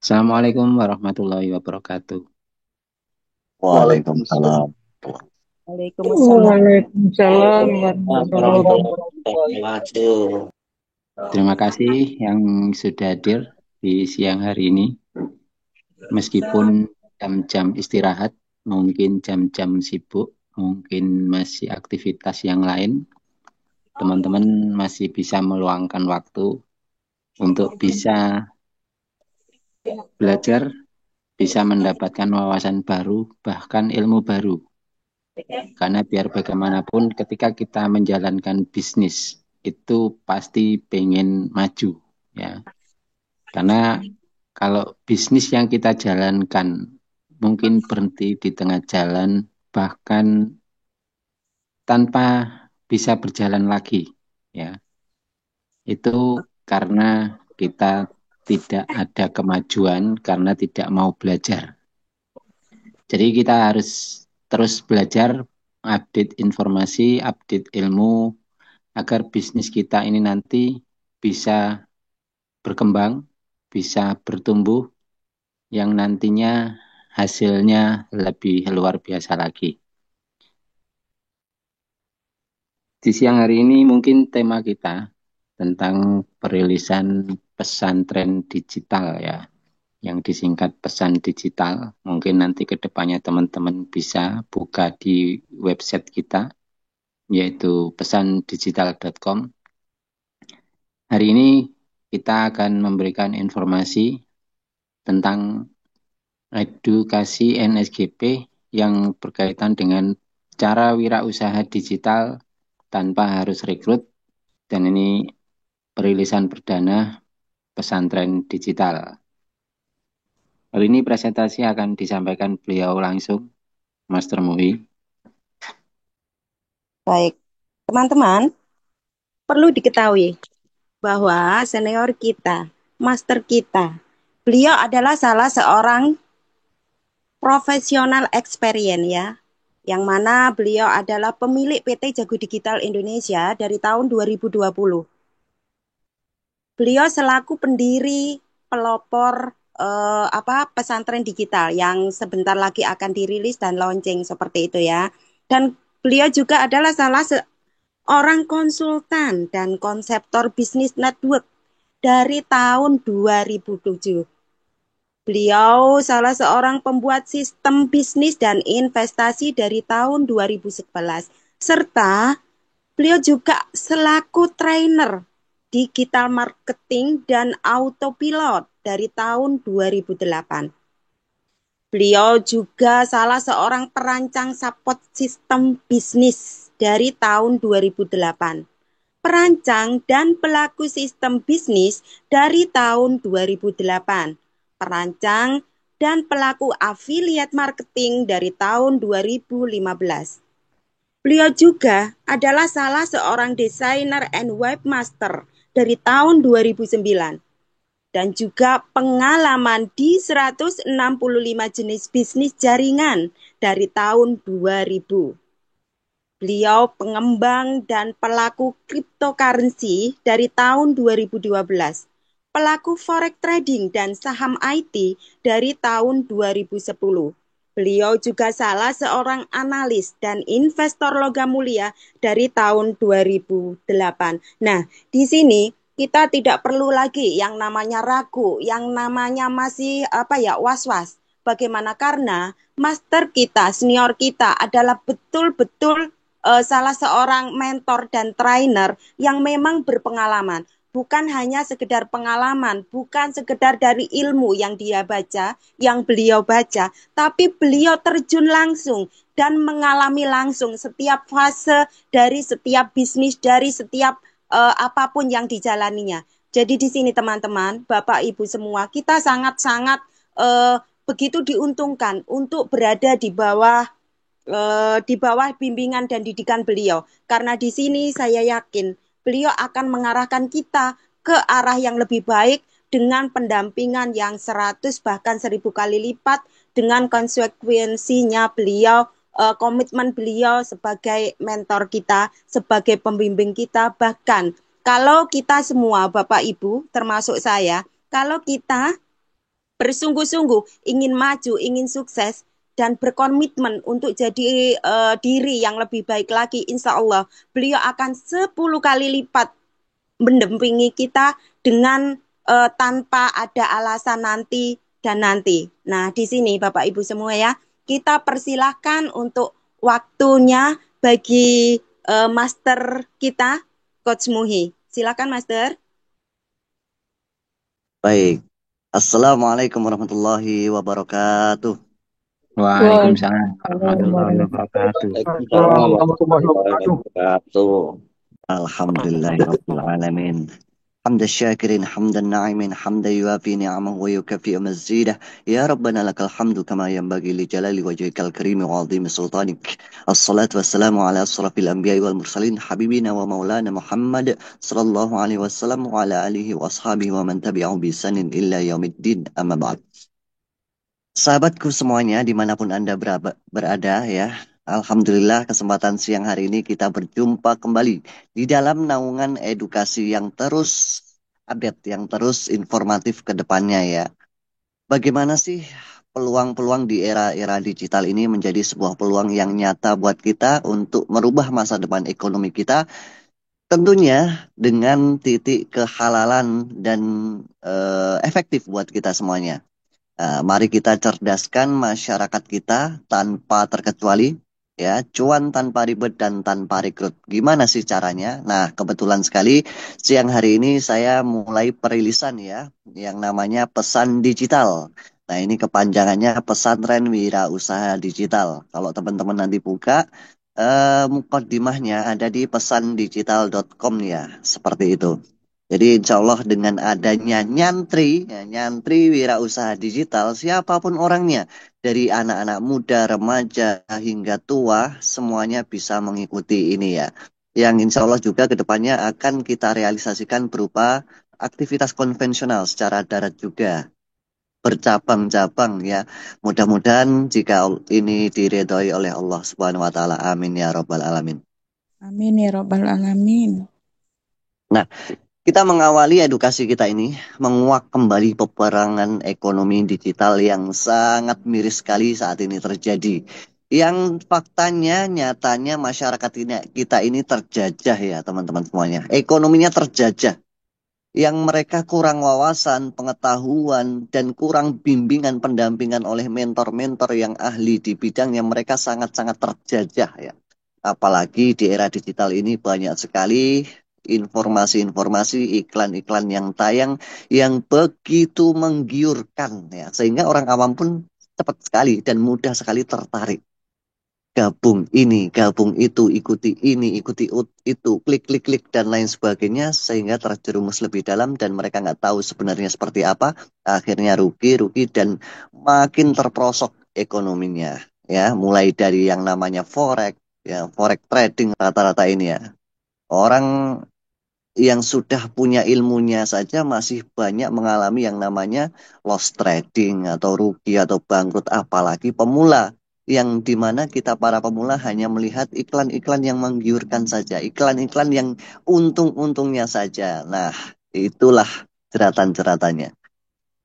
Assalamualaikum warahmatullahi wabarakatuh. Waalaikumsalam. Waalaikumsalam. Waalaikumsalam warahmatullahi Warahmatullahi wabarakatuh. wabarakatuh. Terima kasih yang sudah hadir di siang hari ini. Meskipun jam-jam istirahat, mungkin jam-jam sibuk, mungkin masih aktivitas yang lain, teman-teman masih bisa meluangkan waktu untuk bisa belajar, bisa mendapatkan wawasan baru, bahkan ilmu baru. Karena biar bagaimanapun ketika kita menjalankan bisnis itu pasti pengen maju, ya. Karena kalau bisnis yang kita jalankan mungkin berhenti di tengah jalan bahkan tanpa bisa berjalan lagi, ya. Itu karena kita tidak ada kemajuan karena tidak mau belajar. Jadi kita harus terus belajar, update informasi, update ilmu agar bisnis kita ini nanti bisa berkembang, bisa bertumbuh, yang nantinya hasilnya lebih luar biasa lagi. Di siang hari ini mungkin tema kita tentang perilisan pesantren digital, ya, yang disingkat pesan digital. Mungkin nanti ke depannya teman-teman bisa buka di website kita, yaitu pesandigital.com. Hari ini kita akan memberikan informasi tentang edukasi NSGP yang berkaitan dengan cara wirausaha digital tanpa harus rekrut, dan ini perilisan perdana pesantren digital. Hari ini presentasi akan disampaikan beliau langsung, Master Muhi. Baik, teman-teman, perlu diketahui bahwa senior kita, master kita, beliau adalah salah seorang profesional experience ya, yang mana beliau adalah pemilik PT Jago Digital Indonesia dari tahun 2020. Beliau selaku pendiri pelopor pesantren digital yang sebentar lagi akan dirilis dan launching seperti itu ya. Dan beliau juga adalah salah seorang konsultan dan konseptor bisnis network dari tahun 2007. Beliau salah seorang pembuat sistem bisnis dan investasi dari tahun 2011. Serta beliau juga selaku trainer digital marketing dan autopilot dari tahun 2008. Beliau juga salah seorang perancang support sistem bisnis dari tahun 2008. Perancang dan pelaku sistem bisnis dari tahun 2008. Perancang dan pelaku affiliate marketing dari tahun 2015. Beliau juga adalah salah seorang desainer and webmaster dari tahun 2009 dan juga pengalaman di 165 jenis bisnis jaringan dari tahun 2000. Beliau pengembang dan pelaku cryptocurrency dari tahun 2012. Pelaku forex trading dan saham IT dari tahun 2010. Beliau juga salah seorang analis dan investor logam mulia dari tahun 2008. Nah, di sini kita tidak perlu lagi yang namanya ragu, yang namanya masih was-was. Bagaimana? Karena master kita, senior kita adalah betul-betul salah seorang mentor dan trainer yang memang berpengalaman. Bukan hanya sekedar pengalaman, bukan sekedar dari ilmu yang dia baca, yang beliau baca, tapi beliau terjun langsung dan mengalami langsung setiap fase dari setiap bisnis, dari setiap apapun yang dijalaninya. Jadi di sini teman-teman, Bapak Ibu semua, kita sangat-sangat begitu diuntungkan untuk berada di bawah bimbingan dan didikan beliau. Karena di sini saya yakin beliau akan mengarahkan kita ke arah yang lebih baik dengan pendampingan yang 100 bahkan 1000 kali lipat dengan konsekuensinya beliau, komitmen beliau sebagai mentor kita, sebagai pembimbing kita. Bahkan kalau kita semua Bapak Ibu termasuk saya, kalau kita bersungguh-sungguh ingin maju, ingin sukses, dan berkomitmen untuk jadi diri yang lebih baik lagi, insya Allah beliau akan 10 kali lipat mendampingi kita dengan tanpa ada alasan nanti dan nanti. Nah, di sini Bapak Ibu semua ya, kita persilahkan untuk waktunya bagi master kita, Coach Muhi. Silakan Master. Baik. Assalamualaikum warahmatullahi wabarakatuh. Waalaikumsalam warahmatullahi wabarakatuh. Waalaikumsalam warahmatullahi wabarakatuh. Alhamdulillahirabbil alamin. حمد الشاكرين حمد الناعمين حمد يوافي نعمه ويكفي مزيده يا ربنا لك الحمد كما ينبغي لجلال وجهك الكريم وعظيم سلطانك الصلاة والسلام على أشرف الأنبياء والمرسلين حبيبنا ومولانا محمد صلى الله عليه وسلم وعلى آله وأصحابه ومن تبعه بإحسان إلى يوم الدين أما بعد. Sahabatku semuanya dimanapun Anda berada ya, Alhamdulillah kesempatan siang hari ini kita berjumpa kembali di dalam naungan edukasi yang terus update, yang terus informatif ke depannya ya. Bagaimana sih peluang-peluang di era-era digital ini menjadi sebuah peluang yang nyata buat kita untuk merubah masa depan ekonomi kita, tentunya dengan titik kehalalan dan efektif buat kita semuanya. Mari kita cerdaskan masyarakat kita tanpa terkecuali, ya, cuan tanpa ribet dan tanpa rekrut. Gimana sih caranya? Nah, kebetulan sekali siang hari ini saya mulai perilisan ya, yang namanya pesan digital. Nah, ini kepanjangannya Pesantren Wira Usaha Digital. Kalau teman-teman nanti buka, mukadimahnya ada di pesandigital.com ya, seperti itu. Jadi insya Allah dengan adanya nyantri, ya, nyantri wirausaha digital, siapapun orangnya, dari anak-anak muda, remaja, hingga tua, semuanya bisa mengikuti ini ya. Yang insya Allah juga kedepannya akan kita realisasikan berupa aktivitas konvensional secara darat juga, bercabang-cabang ya. Mudah-mudahan jika ini diridhoi oleh Allah Subhanahu wa taala. Amin ya rabbal alamin. Amin ya rabbal alamin. Nah, kita mengawali edukasi kita ini menguak kembali peperangan ekonomi digital yang sangat miris sekali saat ini terjadi. Yang faktanya, nyatanya masyarakat kita ini terjajah ya teman-teman semuanya. Ekonominya terjajah. Yang mereka kurang wawasan, pengetahuan, dan kurang bimbingan pendampingan oleh mentor-mentor yang ahli di bidang yang mereka sangat-sangat terjajah ya. Apalagi di era digital ini banyak sekali informasi-informasi, iklan-iklan yang tayang yang begitu menggiurkan ya, sehingga orang awam pun cepat sekali dan mudah sekali tertarik. Gabung ini, gabung itu, ikuti ini, ikuti itu, klik, dan lain sebagainya, sehingga terjerumus lebih dalam dan mereka nggak tahu sebenarnya seperti apa, akhirnya rugi, dan makin terperosok ekonominya. Ya, mulai dari yang namanya forex, ya, forex trading rata-rata ini ya. Orang yang sudah punya ilmunya saja masih banyak mengalami yang namanya loss trading atau rugi atau bangkrut, apalagi pemula yang dimana kita para pemula hanya melihat iklan-iklan yang menggiurkan saja, iklan-iklan yang untung-untungnya saja. Nah, itulah jeratan-jeratannya.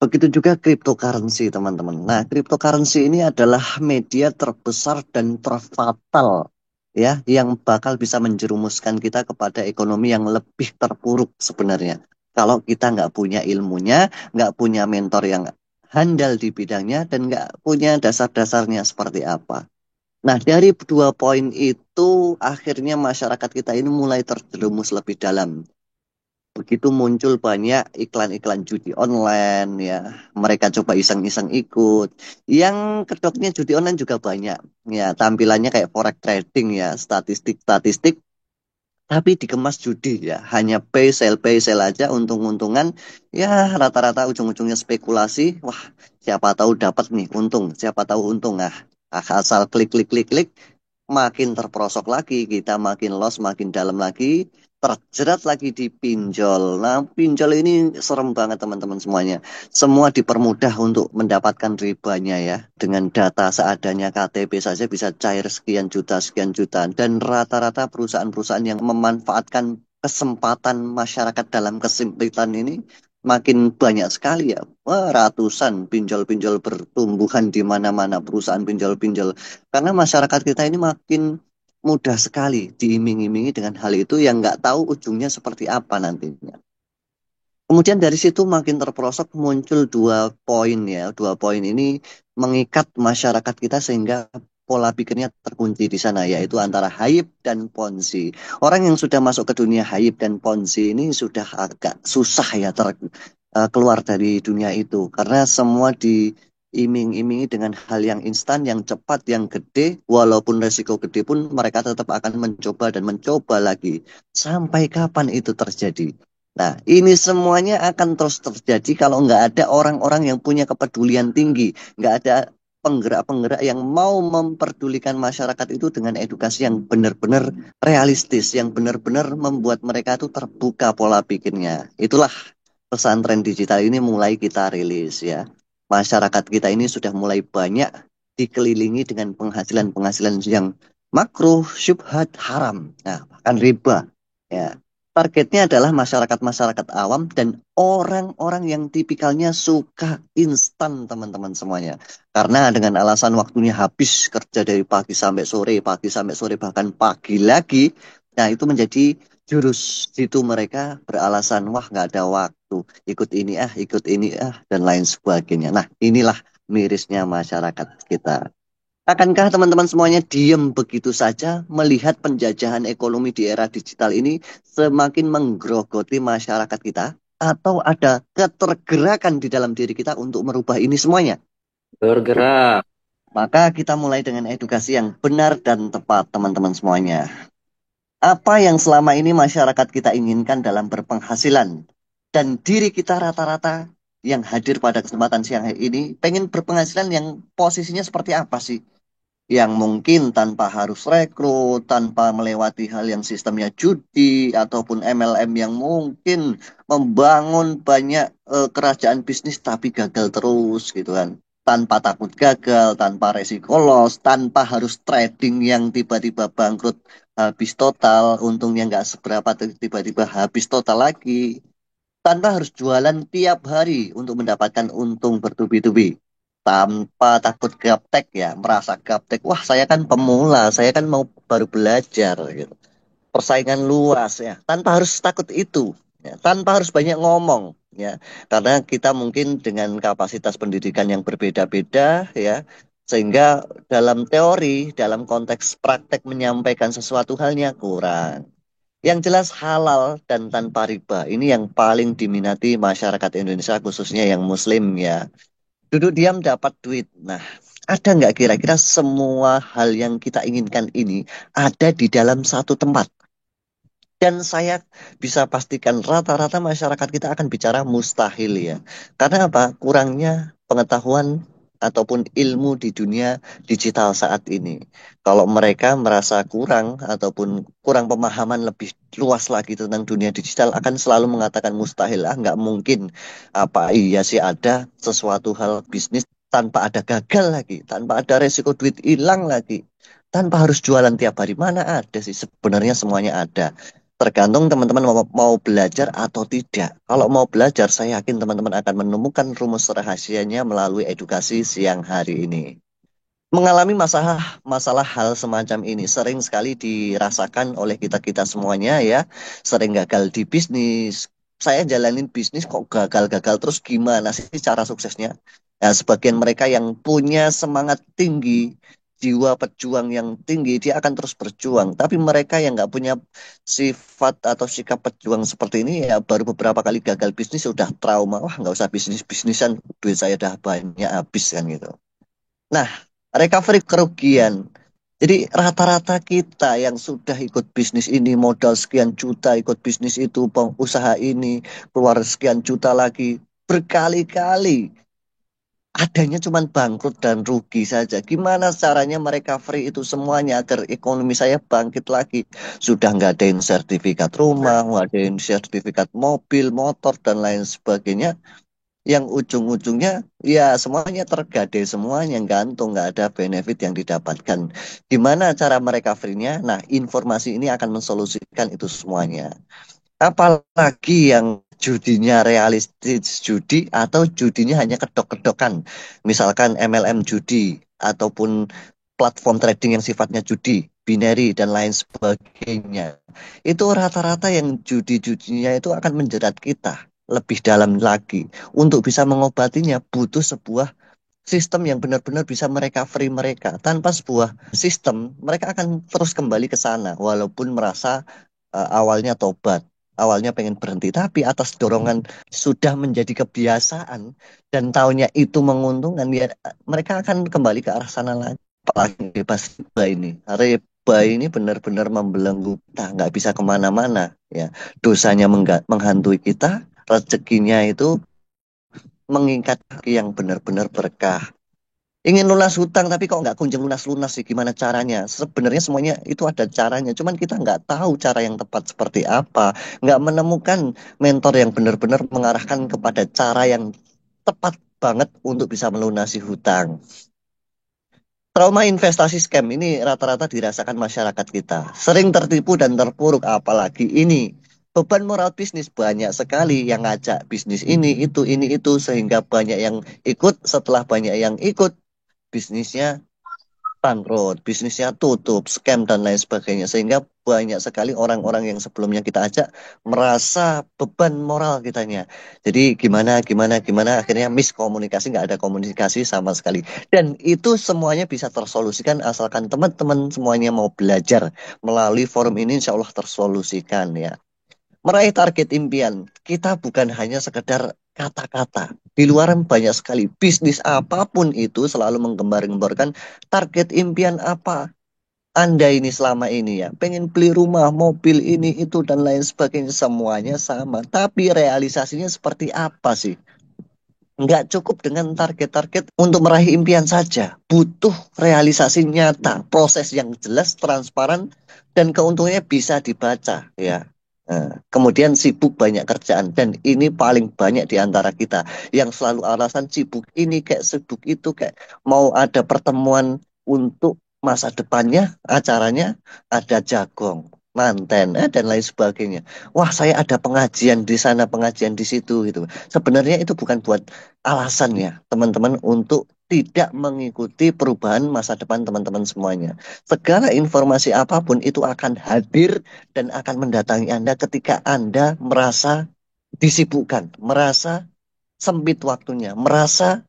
Begitu juga cryptocurrency, teman-teman. Nah, cryptocurrency ini adalah media terbesar dan terfatal ya, yang bakal bisa menjerumuskan kita kepada ekonomi yang lebih terpuruk sebenarnya. Kalau kita nggak punya ilmunya, nggak punya mentor yang handal di bidangnya, dan nggak punya dasar-dasarnya seperti apa. Nah, dari dua poin itu, akhirnya masyarakat kita ini mulai terjerumus lebih dalam. Begitu muncul banyak iklan-iklan judi online ya, mereka coba iseng-iseng ikut. Yang kedoknya judi online juga banyak ya, tampilannya kayak forex trading ya, statistik-statistik, tapi dikemas judi ya, hanya pay sell aja, untung-untungan ya, rata-rata ujung-ujungnya spekulasi. Wah, siapa tahu dapat nih untung, siapa tahu untung. Asal klik, makin terperosok lagi, kita makin loss, makin dalam lagi, terjerat lagi di pinjol. Nah, pinjol ini serem banget teman-teman semuanya. Semua dipermudah untuk mendapatkan ribanya ya. Dengan data seadanya KTP saja bisa cair sekian juta. Dan rata-rata perusahaan-perusahaan yang memanfaatkan kesempatan masyarakat dalam kesempitan ini makin banyak sekali ya. Wah, ratusan pinjol-pinjol pertumbuhan di mana-mana, perusahaan pinjol-pinjol. Karena masyarakat kita ini makin mudah sekali diiming-imingi dengan hal itu yang nggak tahu ujungnya seperti apa nantinya. Kemudian dari situ makin terperosok muncul 2 poin ya. 2 poin ini mengikat masyarakat kita sehingga pola pikirnya terkunci di sana, yaitu antara Hayib dan Ponzi. Orang yang sudah masuk ke dunia Hayib dan Ponzi ini sudah agak susah ya keluar dari dunia itu. Karena semua diiming-imingi dengan hal yang instan, yang cepat, yang gede. Walaupun resiko gede pun mereka tetap akan mencoba dan mencoba lagi. Sampai kapan itu terjadi? Nah, ini semuanya akan terus terjadi kalau nggak ada orang-orang yang punya kepedulian tinggi, nggak ada penggerak-penggerak yang mau memperdulikan masyarakat itu dengan edukasi yang benar-benar realistis, yang benar-benar membuat mereka itu terbuka pola pikirnya. Itulah pesantren digital ini mulai kita rilis ya. Masyarakat kita ini sudah mulai banyak dikelilingi dengan penghasilan-penghasilan yang makruh, syubhat, haram, nah bahkan riba. Ya, targetnya adalah masyarakat-masyarakat awam dan orang-orang yang tipikalnya suka instan, teman-teman semuanya. Karena dengan alasan waktunya habis kerja dari pagi sampai sore, bahkan pagi lagi. Nah, itu menjadi jurus situ mereka beralasan, wah nggak ada waktu, ikut ini dan lain sebagainya. Nah, inilah mirisnya masyarakat kita. Akankah teman-teman semuanya diam begitu saja melihat penjajahan ekonomi di era digital ini semakin menggerogoti masyarakat kita? Atau ada ketergerakan di dalam diri kita untuk merubah ini semuanya? Bergerak. Maka kita mulai dengan edukasi yang benar dan tepat, teman-teman semuanya. Apa yang selama ini masyarakat kita inginkan dalam berpenghasilan? Dan diri kita rata-rata yang hadir pada kesempatan siang hari ini pengen berpenghasilan yang posisinya seperti apa sih? Yang mungkin tanpa harus rekrut, tanpa melewati hal yang sistemnya judi, ataupun MLM yang mungkin membangun banyak kerajaan bisnis tapi gagal terus gitu kan. Tanpa takut gagal, tanpa resiko loss, tanpa harus trading yang tiba-tiba bangkrut habis total, untungnya nggak seberapa tiba-tiba habis total lagi. Tanpa harus jualan tiap hari untuk mendapatkan untung bertubi-tubi tanpa takut gaptek ya, merasa gaptek. Wah, saya kan pemula, saya kan mau baru belajar gitu. Persaingan luas ya, tanpa harus takut itu, ya, tanpa harus banyak ngomong ya. Karena kita mungkin dengan kapasitas pendidikan yang berbeda-beda ya, sehingga dalam teori, dalam konteks praktek menyampaikan sesuatu halnya kurang. Yang jelas halal dan tanpa riba. Ini yang paling diminati masyarakat Indonesia khususnya yang muslim ya. Duduk diam dapat duit. Nah, ada nggak kira-kira semua hal yang kita inginkan ini ada di dalam satu tempat? Dan saya bisa pastikan rata-rata masyarakat kita akan bicara mustahil ya. Karena apa? Kurangnya pengetahuan ataupun ilmu di dunia digital saat ini. Kalau mereka merasa kurang ataupun kurang pemahaman lebih luas lagi tentang dunia digital akan selalu mengatakan mustahil. Ah, nggak mungkin. Apa iya sih ada sesuatu hal bisnis tanpa ada gagal lagi, tanpa ada resiko duit hilang lagi, tanpa harus jualan tiap hari. Mana ada sih? Sebenarnya semuanya ada. Tergantung teman-teman mau belajar atau tidak. Kalau mau belajar, saya yakin teman-teman akan menemukan rumus rahasianya melalui edukasi siang hari ini. Mengalami masalah masalah hal semacam ini sering sekali dirasakan oleh kita-kita semuanya ya. Sering gagal di bisnis. Saya jalanin bisnis kok gagal-gagal terus gimana sih cara suksesnya? Nah, sebagian mereka yang punya semangat tinggi, jiwa pejuang yang tinggi, dia akan terus berjuang. Tapi mereka yang nggak punya sifat atau sikap pejuang seperti ini ya baru beberapa kali gagal bisnis sudah trauma. Wah, nggak usah bisnis-bisnisan, duit saya udah banyak habis kan gitu. Nah, recovery kerugian. Jadi rata-rata kita yang sudah ikut bisnis ini modal sekian juta, ikut bisnis itu, usaha ini, keluar sekian juta lagi, berkali-kali. Adanya cuma bangkrut dan rugi saja. Gimana caranya mereka free itu semuanya agar ekonomi saya bangkit lagi? Sudah nggak ngadain sertifikat rumah, ngadain sertifikat mobil, motor, dan lain sebagainya yang ujung-ujungnya ya semuanya tergadai, semuanya gantung, nggak ada benefit yang didapatkan. Gimana cara mereka free-nya? Nah, informasi ini akan mensolusikan itu semuanya. Apalagi yang judinya realistis judi atau judinya hanya kedok-kedokan. Misalkan MLM judi ataupun platform trading yang sifatnya judi, binary dan lain sebagainya. Itu rata-rata yang judi-judinya itu akan menjerat kita lebih dalam lagi. Untuk bisa mengobatinya butuh sebuah sistem yang benar-benar bisa mereka free mereka. Tanpa sebuah sistem, mereka akan terus kembali ke sana walaupun merasa awalnya tobat, awalnya pengen berhenti, tapi atas dorongan sudah menjadi kebiasaan dan taunya itu menguntungkan, ya mereka akan kembali ke arah sana lagi. Apalagi pas riba ini benar-benar membelenggu kita, nggak bisa kemana-mana, ya dosanya menghantui kita, rezekinya itu mengikat yang benar-benar berkah. Ingin lunas hutang tapi kok nggak kunjung lunas-lunas sih, gimana caranya? Sebenarnya semuanya itu ada caranya, cuman kita nggak tahu cara yang tepat seperti apa, nggak menemukan mentor yang benar-benar mengarahkan kepada cara yang tepat banget untuk bisa melunasi hutang. Trauma investasi scam ini rata-rata dirasakan masyarakat kita. Sering tertipu dan terpuruk, apalagi ini. Beban moral bisnis banyak sekali yang ngajak bisnis ini, itu, sehingga banyak yang ikut. Setelah banyak yang ikut, bisnisnya bangkrut, bisnisnya tutup, scam dan lain sebagainya. Sehingga banyak sekali orang-orang yang sebelumnya kita ajak merasa beban moral kitanya. Jadi gimana, akhirnya miskomunikasi, nggak ada komunikasi sama sekali. Dan itu semuanya bisa tersolusikan asalkan teman-teman semuanya mau belajar melalui forum ini, insya Allah tersolusikan ya. Meraih target impian, kita bukan hanya sekedar kata-kata. Di luaran banyak sekali bisnis apapun itu selalu menggembar-gemborkan target impian apa. Anda ini selama ini ya, pengen beli rumah, mobil ini, itu, dan lain sebagainya. Semuanya sama. Tapi realisasinya seperti apa sih? Nggak cukup dengan target-target untuk meraih impian saja. Butuh realisasi nyata, proses yang jelas, transparan, dan keuntungannya bisa dibaca ya. Nah, kemudian sibuk banyak kerjaan, dan ini paling banyak di antara kita yang selalu alasan sibuk ini kayak sibuk itu, kayak mau ada pertemuan untuk masa depannya, acaranya ada jagong, manten, dan lain sebagainya. Wah, saya ada pengajian di sana, pengajian di situ gitu. Sebenarnya itu bukan buat alasan ya, teman-teman, untuk tidak mengikuti perubahan masa depan teman-teman semuanya. Segala informasi apapun itu akan hadir dan akan mendatangi Anda ketika Anda merasa disibukkan, merasa sempit waktunya, merasa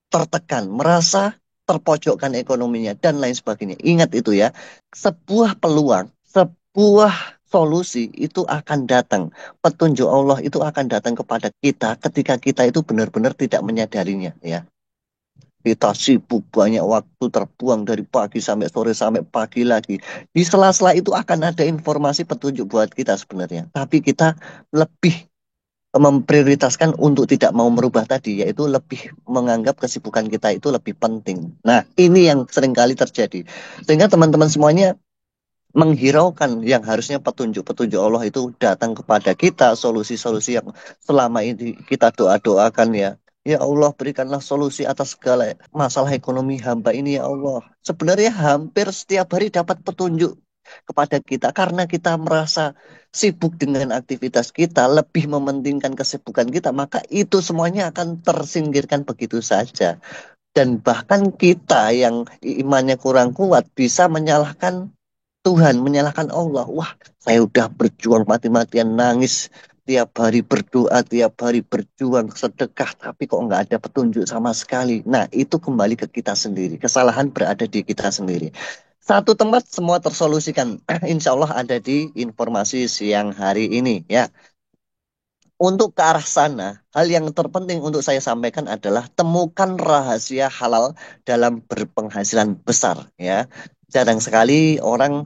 tertekan, merasa terpojokkan ekonominya, dan lain sebagainya. Ingat itu ya, sebuah peluang, sebuah solusi itu akan datang. Petunjuk Allah itu akan datang kepada kita ketika kita itu benar-benar tidak menyadarinya ya. Kita sibuk, banyak waktu terbuang dari pagi sampai sore sampai pagi lagi. Di sela-sela itu akan ada informasi petunjuk buat kita sebenarnya. Tapi kita lebih memprioritaskan untuk tidak mau merubah tadi, yaitu lebih menganggap kesibukan kita itu lebih penting. Nah, ini yang seringkali terjadi. Sehingga teman-teman semuanya menghiraukan yang harusnya petunjuk-petunjuk Allah itu datang kepada kita, solusi-solusi yang selama ini kita doa-doakan ya. Ya Allah, berikanlah solusi atas segala masalah ekonomi hamba ini ya Allah. Sebenarnya hampir setiap hari dapat petunjuk kepada kita karena kita merasa sibuk dengan aktivitas kita, lebih mementingkan kesibukan kita, maka itu semuanya akan tersingkirkan begitu saja. Dan bahkan kita yang imannya kurang kuat bisa menyalahkan Tuhan, menyalahkan Allah. Wah, saya udah berjuang mati-matian, nangis tiap hari, berdoa tiap hari, berjuang sedekah, tapi kok nggak ada petunjuk sama sekali. Nah, itu kembali ke kita sendiri. Kesalahan berada di kita sendiri. Satu tempat semua tersolusikan. Insya Allah ada di informasi siang hari ini ya. Untuk ke arah sana, hal yang terpenting untuk saya sampaikan adalah temukan rahasia halal dalam berpenghasilan besar ya. Jarang sekali orang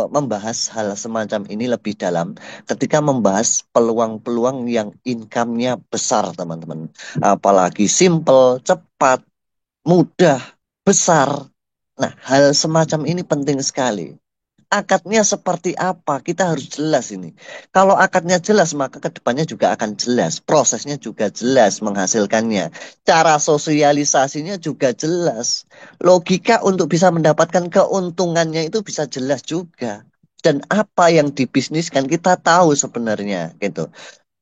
membahas hal semacam ini lebih dalam ketika membahas peluang-peluang yang income-nya besar, teman-teman. Apalagi simple, cepat, mudah, besar. Nah, hal semacam ini penting sekali. Akadnya seperti apa? Kita harus jelas ini. Kalau akadnya jelas, maka kedepannya juga akan jelas. Prosesnya juga jelas menghasilkannya. Cara sosialisasinya juga jelas. Logika untuk bisa mendapatkan keuntungannya itu bisa jelas juga. Dan apa yang dibisniskan kita tahu sebenarnya gitu.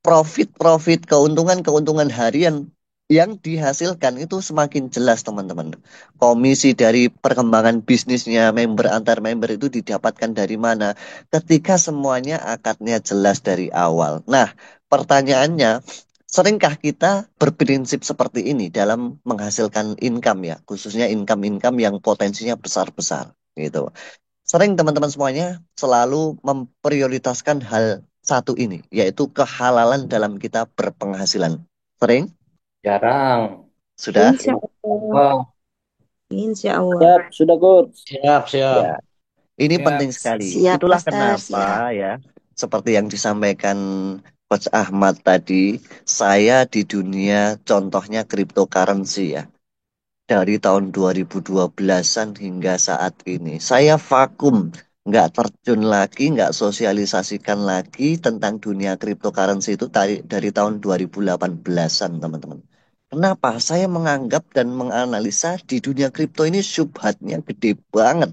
profit-profit, keuntungan-keuntungan harian yang dihasilkan itu semakin jelas teman-teman. Komisi dari perkembangan bisnisnya member antar member itu didapatkan dari mana? Ketika semuanya akadnya jelas dari awal. Nah, pertanyaannya, seringkah kita berprinsip seperti ini dalam menghasilkan income ya, khususnya income-income yang potensinya besar-besar gitu. Sering teman-teman semuanya selalu memprioritaskan hal satu ini, yaitu kehalalan dalam kita berpenghasilan. Sering? Jarang. Sudah? Insya Allah. Wah, Insya Allah. siap, sudah coach. Siap, siap. Ya. Ini Siap. penting sekali. Siap, Itulah Pastor. kenapa Siap. ya, seperti yang disampaikan Coach Ahmad tadi, saya di dunia contohnya cryptocurrency ya. Dari tahun 2012-an hingga saat ini. Saya vakum, nggak terjun lagi, nggak sosialisasikan lagi tentang dunia cryptocurrency itu dari tahun 2018-an, teman-teman. Kenapa? Saya menganggap dan menganalisa di dunia kripto ini syubhatnya gede banget.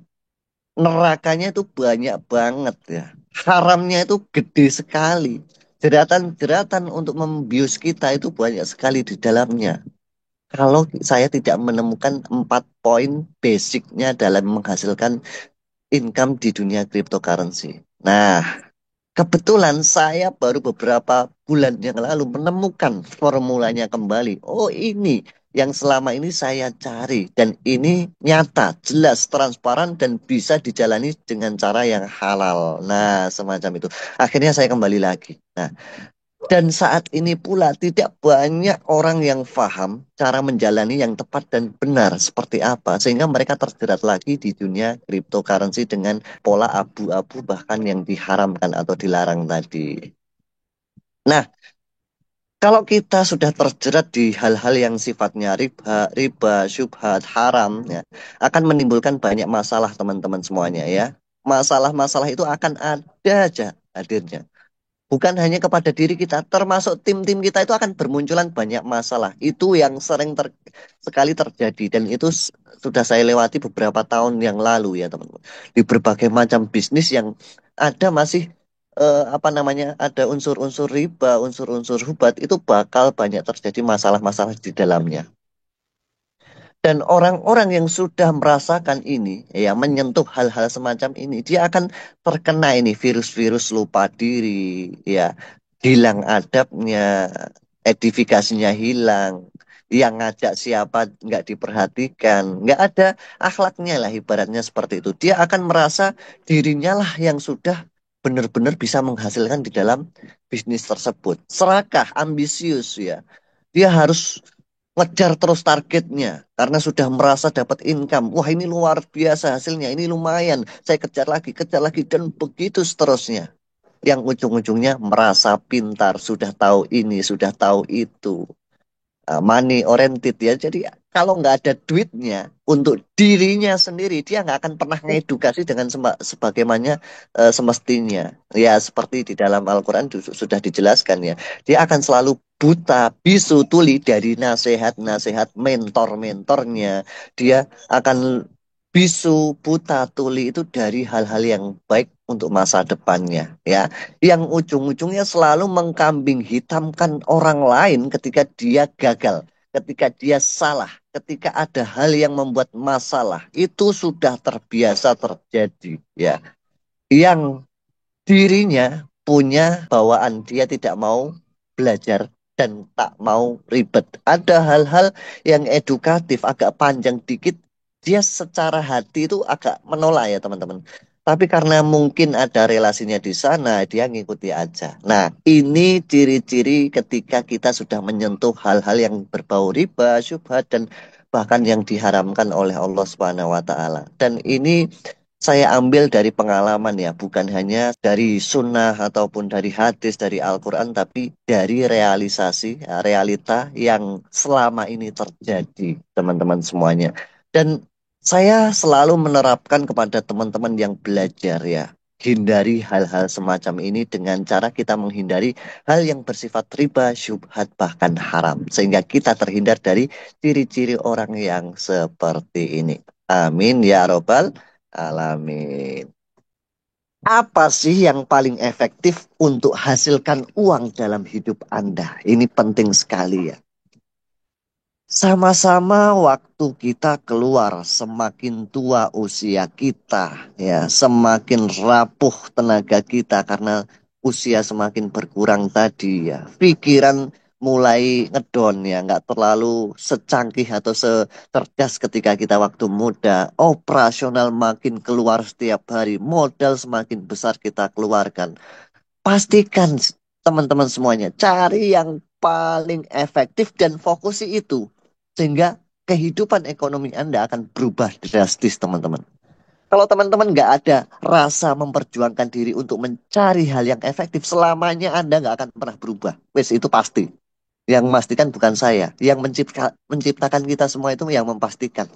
Nerakanya itu banyak banget ya. Haramnya itu gede sekali. Jeratan-jeratan untuk membius kita itu banyak sekali di dalamnya. Kalau saya tidak menemukan 4 poin basicnya dalam menghasilkan income di dunia cryptocurrency. Nah, kebetulan saya baru beberapa bulan yang lalu menemukan formulanya kembali. Oh, ini yang selama ini saya cari. Dan ini nyata, jelas, transparan, dan bisa dijalani dengan cara yang halal. Nah, semacam itu. Akhirnya saya kembali lagi. Nah, dan saat ini pula tidak banyak orang yang paham cara menjalani yang tepat dan benar seperti apa. Sehingga mereka terjerat lagi di dunia cryptocurrency dengan pola abu-abu bahkan yang diharamkan atau dilarang tadi. Nah, kalau kita sudah terjerat di hal-hal yang sifatnya riba, syubhat, haram, ya, akan menimbulkan banyak masalah teman-teman semuanya ya. Masalah-masalah itu akan ada aja hadirnya. Bukan hanya kepada diri kita, termasuk tim-tim kita itu akan bermunculan banyak masalah. Itu yang sering sekali terjadi dan itu sudah saya lewati beberapa tahun yang lalu ya teman-teman. Di berbagai macam bisnis yang ada masih apa namanya ada unsur-unsur riba, unsur-unsur hubat itu bakal banyak terjadi masalah-masalah di dalamnya. Dan orang-orang yang sudah merasakan ini, ya menyentuh hal-hal semacam ini, dia akan terkena ini virus-virus lupa diri, ya hilang adabnya, edifikasinya hilang, yang ngajak siapa nggak diperhatikan, nggak ada akhlaknya lah ibaratnya seperti itu. Dia akan merasa dirinya lah yang sudah benar-benar bisa menghasilkan di dalam bisnis tersebut. Serakah, ambisius ya. Dia harus ngejar terus targetnya karena sudah merasa dapat income. Wah, ini luar biasa hasilnya, ini lumayan. Saya kejar lagi dan begitu seterusnya. Yang ujung-ujungnya merasa pintar, sudah tahu ini, sudah tahu itu. Money oriented ya. Jadi kalau nggak ada duitnya untuk dirinya sendiri, dia nggak akan pernah ngedukasi dengan sebagaimana semestinya. Ya seperti di dalam Al-Quran sudah dijelaskan ya. Dia akan selalu buta, bisu, tuli dari nasihat-nasihat mentor-mentornya. Dia akan bisu, buta, tuli itu dari hal-hal yang baik untuk masa depannya. Ya, yang ujung-ujungnya selalu mengkambing hitamkan orang lain ketika dia gagal, ketika dia salah, ketika ada hal yang membuat masalah. Itu sudah terbiasa terjadi, ya. Yang dirinya punya bawaan dia tidak mau belajar dan tak mau ribet. Ada hal-hal yang edukatif agak panjang dikit, dia secara hati itu agak menolak ya teman-teman. Tapi karena mungkin ada relasinya di sana, dia ngikuti aja. Nah, ini ciri-ciri ketika kita sudah menyentuh hal-hal yang berbau riba, syubhat, dan bahkan yang diharamkan oleh Allah Subhanahu wa Ta'ala. Dan ini saya ambil dari pengalaman ya, bukan hanya dari sunnah ataupun dari hadis, dari Al-Quran, tapi dari realisasi, ya, realita yang selama ini terjadi, teman-teman semuanya. Dan saya selalu menerapkan kepada teman-teman yang belajar ya, hindari hal-hal semacam ini dengan cara kita menghindari hal yang bersifat riba, syubhat, bahkan haram. Sehingga kita terhindar dari ciri-ciri orang yang seperti ini. Amin ya robbal alamin. Apa sih yang paling efektif untuk hasilkan uang dalam hidup Anda? Ini penting sekali ya. Sama-sama waktu kita keluar, semakin tua usia kita, ya, semakin rapuh tenaga kita karena usia semakin berkurang tadi ya. Pikiran mulai ngedon ya, nggak terlalu secanggih atau secerdas ketika kita waktu muda. Operasional makin keluar setiap hari, modal semakin besar kita keluarkan. Pastikan teman-teman semuanya cari yang paling efektif dan fokusi itu. Sehingga kehidupan ekonomi Anda akan berubah drastis teman-teman. Kalau teman-teman nggak ada rasa memperjuangkan diri untuk mencari hal yang efektif, selamanya Anda nggak akan pernah berubah. Wes itu pasti. Yang memastikan bukan saya. Yang menciptakan kita semua itu yang memastikan.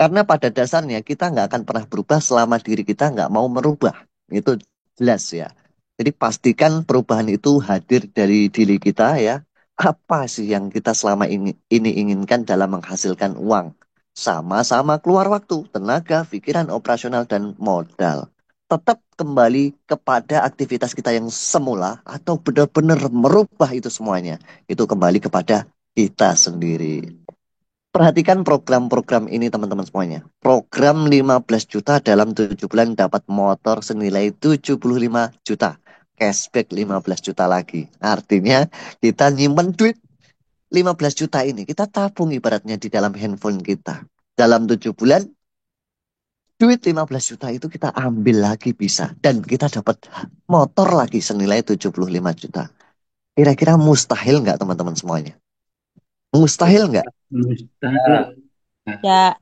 Karena pada dasarnya kita nggak akan pernah berubah selama diri kita nggak mau merubah. Itu jelas ya. Jadi pastikan perubahan itu hadir dari diri kita ya. Apa sih yang kita selama ini inginkan dalam menghasilkan uang? Sama-sama keluar waktu, tenaga, pikiran, operasional, dan modal. Tetap kembali kepada aktivitas kita yang semula atau benar-benar merubah itu semuanya. Itu kembali kepada kita sendiri. Perhatikan program-program ini teman-teman semuanya. Program 15 juta dalam 7 bulan dapat motor senilai 75 juta. Cashback 15 juta lagi. Artinya kita nyimpen duit 15 juta ini. Kita tabung ibaratnya di dalam handphone kita. Dalam 7 bulan, duit 15 juta itu kita ambil lagi bisa. Dan kita dapat motor lagi senilai 75 juta. Kira-kira mustahil nggak teman-teman semuanya? Mustahil nggak? Mustahil. Ya,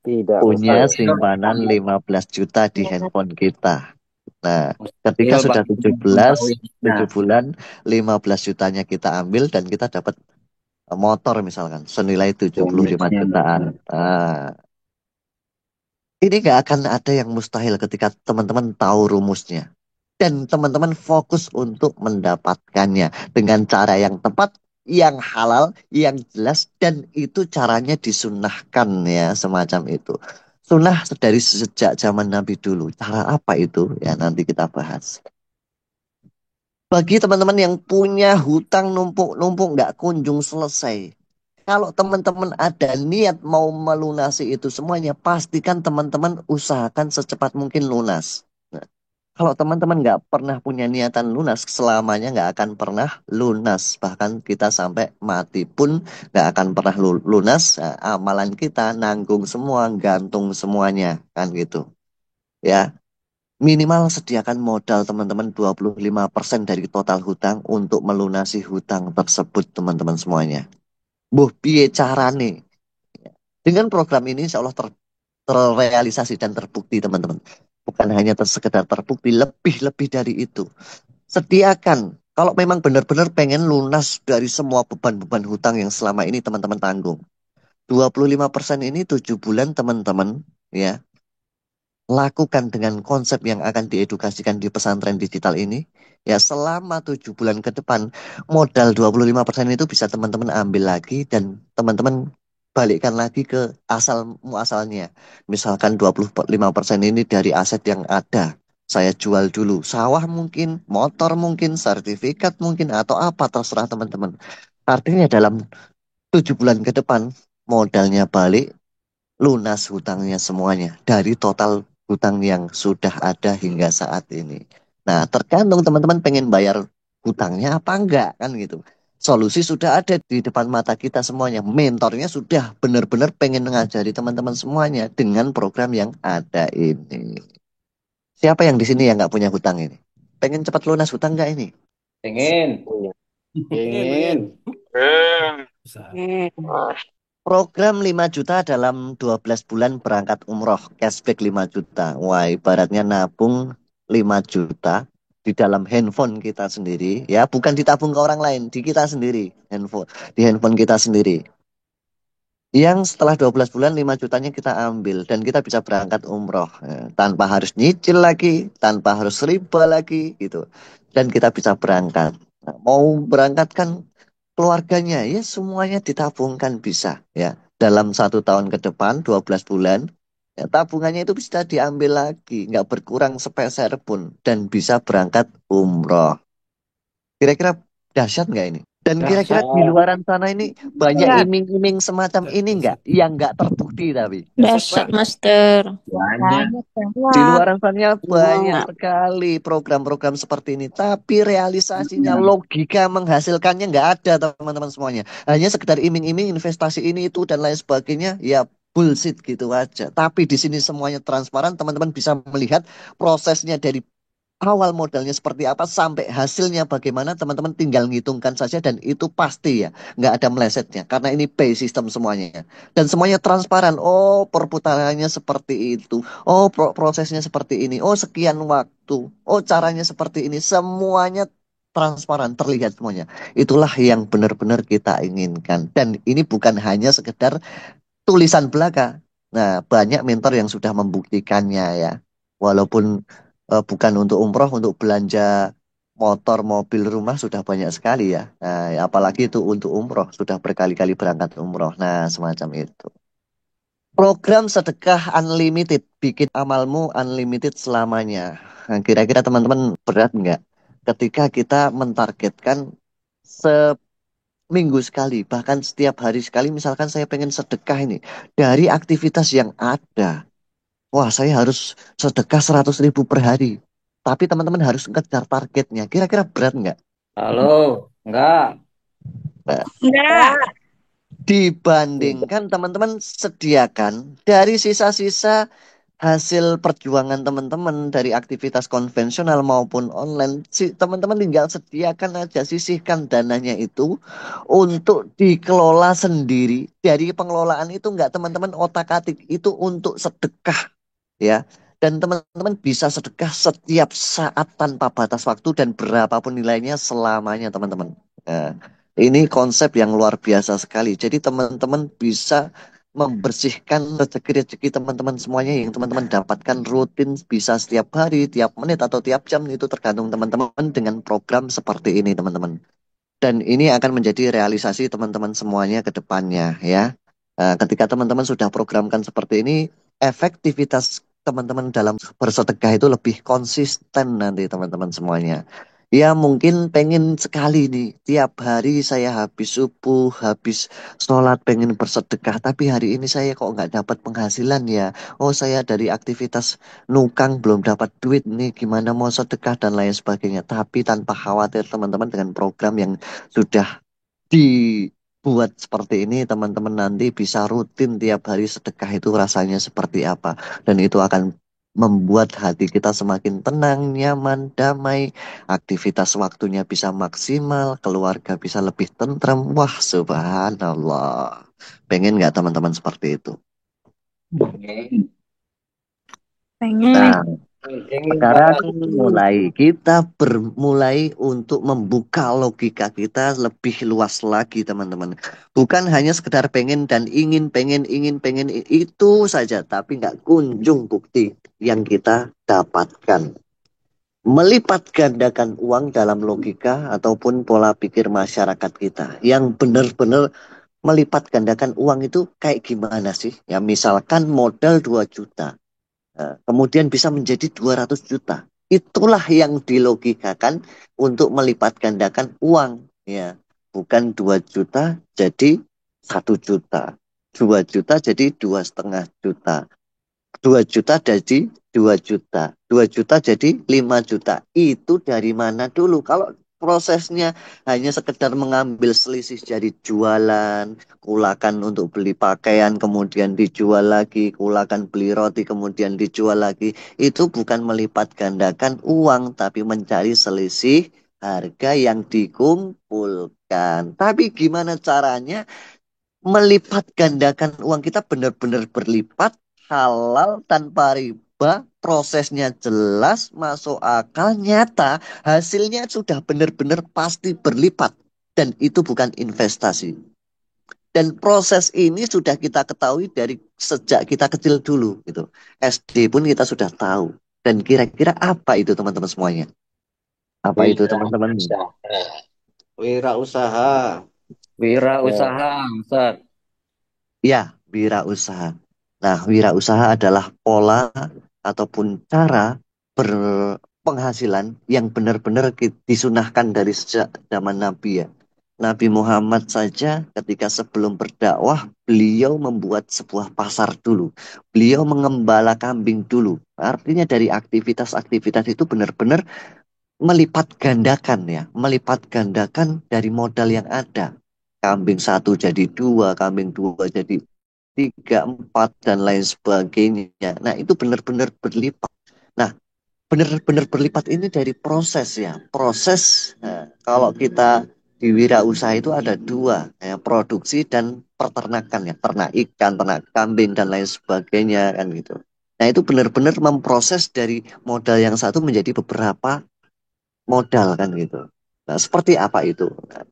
Tidak Punya mustahil. simpanan 15 juta di handphone kita. Nah, ketika Mustahil sudah bagi 7 Nah, bulan, 15 jutanya kita ambil dan kita dapat motor misalkan senilai 75 bonusnya. jutaan. Nah, ini nggak akan ada yang mustahil ketika teman-teman tahu rumusnya. Dan teman-teman fokus untuk mendapatkannya dengan cara yang tepat, yang halal, yang jelas, dan itu caranya disunnahkan ya, semacam itu. Sunnah dari sejak zaman Nabi dulu. Cara apa itu? Ya nanti kita bahas. Bagi teman-teman yang punya hutang numpuk-numpuk nggak kunjung selesai. Kalau teman-teman ada niat mau melunasi itu semuanya, pastikan teman-teman usahakan secepat mungkin lunas. Nah, kalau teman-teman nggak pernah punya niatan lunas, selamanya nggak akan pernah lunas. Bahkan kita sampai mati pun nggak akan pernah lunas. Nah, amalan kita nanggung semua, gantung semuanya, kan gitu. Ya, minimal sediakan modal teman-teman 25% dari total hutang untuk melunasi hutang tersebut teman-teman semuanya. Buh, piye carane? Dengan program ini insya Allah terrealisasi dan terbukti teman-teman. Bukan hanya sekedar terbukti, lebih-lebih dari itu. Sediakan. Kalau memang benar-benar pengen lunas dari semua beban-beban hutang yang selama ini teman-teman tanggung. 25% ini 7 bulan teman-teman ya lakukan dengan konsep yang akan diedukasikan di pesantren digital ini. Ya selama 7 bulan ke depan modal 25% itu bisa teman-teman ambil lagi dan teman-teman balikkan lagi ke asal muasalnya. Misalkan 25% ini dari aset yang ada. Saya jual dulu. Sawah mungkin, motor mungkin, sertifikat mungkin, atau apa terserah teman-teman. Artinya dalam 7 bulan ke depan modalnya balik, lunas hutangnya semuanya dari total hutang yang sudah ada hingga saat ini. Nah, tergantung teman-teman pengen bayar hutangnya apa enggak kan gitu. Solusi sudah ada di depan mata kita semuanya. Mentornya sudah benar-benar pengen mengajari teman-teman semuanya dengan program yang ada ini. Siapa yang di sini yang nggak punya hutang ini? Pengen cepat lunas hutang nggak ini? Ingin. Ingin. Program 5 juta dalam 12 bulan berangkat umroh, cashback 5 juta. Wah, ibaratnya nabung 5 juta di dalam handphone kita sendiri. Ya, bukan ditabung ke orang lain, di kita sendiri. Di handphone kita sendiri. Yang setelah 12 bulan 5 jutanya kita ambil dan kita bisa berangkat umroh. Tanpa harus nyicil lagi, tanpa harus riba lagi gitu. Dan kita bisa berangkat. Nah, mau berangkatkan keluarganya ya semuanya ditabungkan bisa ya dalam 1 tahun ke depan 12 bulan Ya, tabungannya itu bisa diambil lagi, nggak berkurang sepeser pun, dan bisa berangkat umroh. Kira-kira dahsyat nggak ini? Dan kira-kira di Dahsyat. luaran sana ini banyak Dahsyat. iming-iming semacam ini nggak? Yang nggak terbukti tapi. Dahsyat, Master. Banyak. Banyak Di banget. luaran sana banyak Banyak. sekali program-program seperti ini. Tapi realisasinya, logika menghasilkannya nggak ada teman-teman semuanya. Hanya sekedar iming-iming investasi ini itu dan lain sebagainya. Ya bullshit gitu aja. Tapi di sini semuanya transparan. Teman-teman bisa melihat prosesnya dari awal modalnya seperti apa sampai hasilnya bagaimana, teman-teman tinggal ngitungkan saja dan itu pasti ya nggak ada melesetnya karena ini pay system semuanya dan semuanya transparan. Oh, perputarannya seperti itu, oh prosesnya seperti ini, oh sekian waktu, oh caranya seperti ini, semuanya transparan terlihat semuanya. Itulah yang benar-benar kita inginkan dan ini bukan hanya sekedar tulisan belaka. Nah, banyak mentor yang sudah membuktikannya ya. Walaupun bukan untuk umroh, untuk belanja motor, mobil, rumah sudah banyak sekali ya. Nah, apalagi itu untuk umroh, sudah berkali-kali berangkat umroh. Nah, semacam itu. Program sedekah unlimited, bikin amalmu unlimited selamanya. Nah, kira-kira teman-teman berat nggak ketika kita mentargetkan seminggu sekali, bahkan setiap hari sekali, misalkan saya pengen sedekah ini dari aktivitas yang ada. Wah, saya harus sedekah 100.000 per hari. Tapi teman-teman harus ngejar targetnya. Kira-kira berat nggak? Halo, enggak. Nah, Enggak. Tidak. dibandingkan teman-teman sediakan dari sisa-sisa hasil perjuangan teman-teman dari aktivitas konvensional maupun online, si teman-teman tinggal sediakan aja, sisihkan dananya itu untuk dikelola sendiri. Dari pengelolaan itu nggak teman-teman otak-atik, itu untuk sedekah ya. Dan teman-teman bisa sedekah setiap saat tanpa batas waktu dan berapapun nilainya selamanya teman-teman. Nah, ini konsep yang luar biasa sekali. Jadi teman-teman bisa membersihkan rezeki-rezeki teman-teman semuanya yang teman-teman dapatkan rutin bisa setiap hari, tiap menit atau tiap jam itu tergantung teman-teman dengan program seperti ini teman-teman. Dan ini akan menjadi realisasi teman-teman semuanya ke depannya ya. Ketika teman-teman sudah programkan seperti ini, efektivitas teman-teman dalam bersedekah itu lebih konsisten nanti teman-teman semuanya. Ya mungkin pengen sekali nih, tiap hari saya habis subuh, habis sholat pengen bersedekah, tapi hari ini saya kok nggak dapat penghasilan ya. Oh saya dari aktivitas nukang belum dapat duit nih, gimana mau sedekah dan lain sebagainya. Tapi tanpa khawatir teman-teman dengan program yang sudah dibuat seperti ini, teman-teman nanti bisa rutin tiap hari sedekah itu rasanya seperti apa. Dan itu akan membuat hati kita semakin tenang, nyaman, damai, aktivitas waktunya bisa maksimal, keluarga bisa lebih tentram. Wah, subhanallah. Pengen nggak teman-teman seperti itu? Pengen. Nah, Ingin sekarang banget itu. kita bermulai untuk membuka logika kita lebih luas lagi teman-teman. Bukan hanya sekedar pengen dan ingin pengen itu saja, tapi nggak kunjung bukti yang kita dapatkan. Melipat gandakan uang dalam logika ataupun pola pikir masyarakat kita. Yang benar-benar melipat gandakan uang itu kayak gimana sih? Ya misalkan modal 2 juta. Kemudian bisa menjadi 200 juta. Itulah yang dilogikakan untuk melipat gandakan uang. Ya, bukan 2 juta jadi 1 juta. 2 juta jadi 2,5 juta. 2 juta jadi 2 juta. 2 juta jadi 5 juta. Itu dari mana dulu? Kalau prosesnya hanya sekedar mengambil selisih dari jualan, kulakan untuk beli pakaian, kemudian dijual lagi, kulakan beli roti, kemudian dijual lagi. Itu bukan melipat gandakan uang, tapi mencari selisih harga yang dikumpulkan. Tapi gimana caranya? Melipat gandakan uang kita benar-benar berlipat, halal tanpa riba, prosesnya jelas, masuk akal, nyata, hasilnya sudah benar-benar pasti berlipat. Dan itu bukan investasi. Dan proses ini sudah kita ketahui dari sejak kita kecil dulu gitu. SD pun kita sudah tahu. Dan kira-kira apa itu teman-teman semuanya? Apa itu teman-teman? Wirausaha. Wirausaha. Wira Ya. usaha, Ustaz. Ya, wirausaha. Nah, wirausaha adalah pola ataupun cara berpenghasilan yang benar-benar disunahkan dari sejak zaman Nabi ya. Nabi Muhammad saja ketika sebelum berdakwah, beliau membuat sebuah pasar dulu. Beliau mengembala kambing dulu. Artinya dari aktivitas-aktivitas itu benar-benar melipat gandakan ya. Melipat gandakan dari modal yang ada. Kambing satu jadi dua, kambing dua jadi tiga, empat, dan lain sebagainya. Nah, itu benar-benar berlipat. Nah, benar-benar berlipat ini dari proses ya. Proses, kalau kita di wirausaha itu ada dua, ya, produksi dan peternakan ya. Ternak ikan, ternak kambing, dan lain sebagainya kan gitu. Nah, itu benar-benar memproses dari modal yang satu menjadi beberapa modal kan gitu. Nah, seperti apa itu? Nah,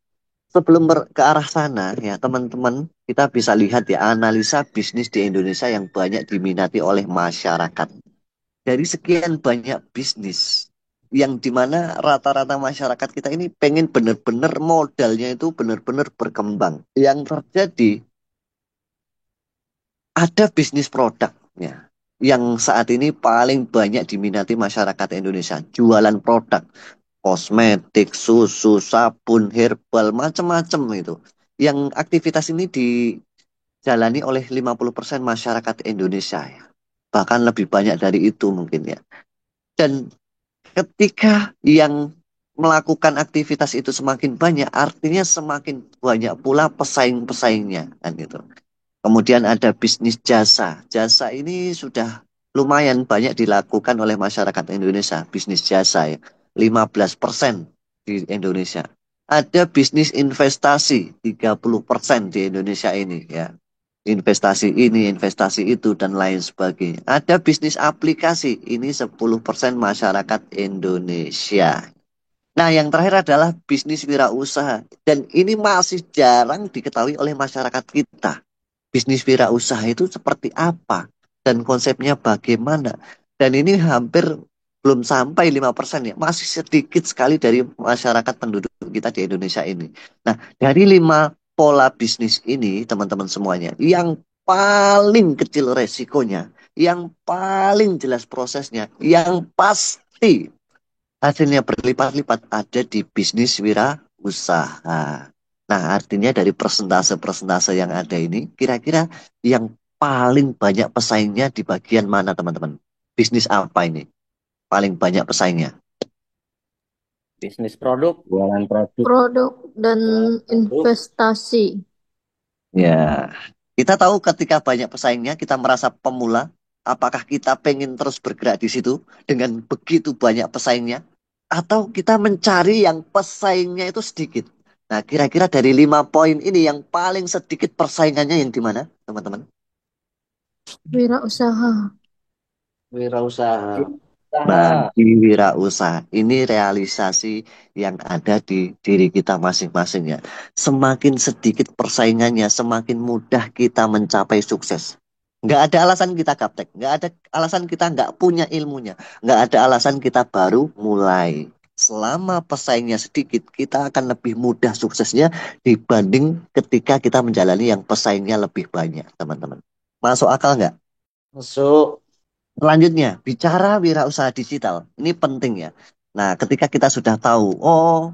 sebelum ke arah sana ya teman-teman, kita bisa lihat ya analisa bisnis di Indonesia yang banyak diminati oleh masyarakat. Dari sekian banyak bisnis yang dimana rata-rata masyarakat kita ini pengen benar-benar modalnya itu benar-benar berkembang. Yang terjadi ada bisnis produknya yang saat ini paling banyak diminati masyarakat Indonesia. Jualan produk kosmetik, susu, sabun, herbal, macam-macam itu. Yang aktivitas ini dijalani oleh 50% masyarakat Indonesia ya. Bahkan lebih banyak dari itu mungkin ya. Dan ketika yang melakukan aktivitas itu semakin banyak, artinya semakin banyak pula pesaing-pesaingnya kan gitu. Kemudian ada bisnis jasa. Jasa ini sudah lumayan banyak dilakukan oleh masyarakat Indonesia, bisnis jasa ya. 15% di Indonesia. Ada bisnis investasi 30% di Indonesia ini ya. Investasi ini, investasi itu, dan lain sebagainya. Ada bisnis aplikasi, ini 10% masyarakat Indonesia. Nah, yang terakhir adalah bisnis wirausaha. Dan ini masih jarang diketahui oleh masyarakat kita. Bisnis wirausaha itu seperti apa? Dan konsepnya bagaimana? Dan ini hampir belum sampai 5% ya. Masih sedikit sekali dari masyarakat penduduk kita di Indonesia ini. Nah, dari 5 pola bisnis ini, teman-teman semuanya, yang paling kecil resikonya, yang paling jelas prosesnya, yang pasti hasilnya berlipat-lipat ada di bisnis wirausaha. Nah, artinya dari persentase-persentase yang ada ini, kira-kira yang paling banyak pesaingnya di bagian mana, teman-teman? Bisnis apa ini? Paling banyak pesaingnya. Bisnis produk. Jualan produk. Produk dan Produk. investasi. Ya, kita tahu ketika banyak pesaingnya, kita merasa pemula. Apakah kita pengen terus bergerak di situ dengan begitu banyak pesaingnya? Atau kita mencari yang pesaingnya itu sedikit? Nah, kira-kira dari 5 poin ini yang paling sedikit persaingannya yang di mana, teman-teman? Wirausaha. Wirausaha. Nah, di wirausaha ini realisasi yang ada di diri kita masing-masing ya. Semakin sedikit persaingannya, semakin mudah kita mencapai sukses. Nggak ada alasan kita gaptek, nggak ada alasan kita nggak punya ilmunya, nggak ada alasan kita baru mulai. Selama pesaingnya sedikit, kita akan lebih mudah suksesnya dibanding ketika kita menjalani yang pesaingnya lebih banyak, teman-teman. Masuk akal nggak? Masuk. Selanjutnya, bicara wirausaha digital. Ini penting ya. Nah, ketika kita sudah tahu, oh,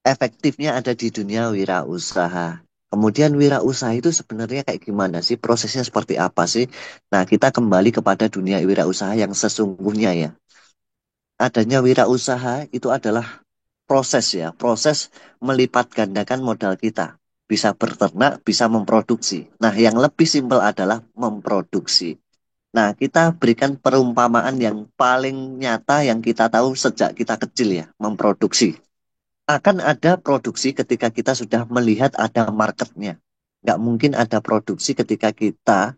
efektifnya ada di dunia wirausaha. Kemudian wirausaha itu sebenarnya kayak gimana sih? Prosesnya seperti apa sih? Nah, kita kembali kepada dunia wirausaha yang sesungguhnya ya. Adanya wirausaha itu adalah proses ya. Proses melipat gandakan modal kita. Bisa berternak, bisa memproduksi. Nah, yang lebih simpel adalah memproduksi. Nah, kita berikan perumpamaan yang paling nyata yang kita tahu sejak kita kecil ya, memproduksi. Akan ada produksi ketika kita sudah melihat ada marketnya. Nggak mungkin ada produksi ketika kita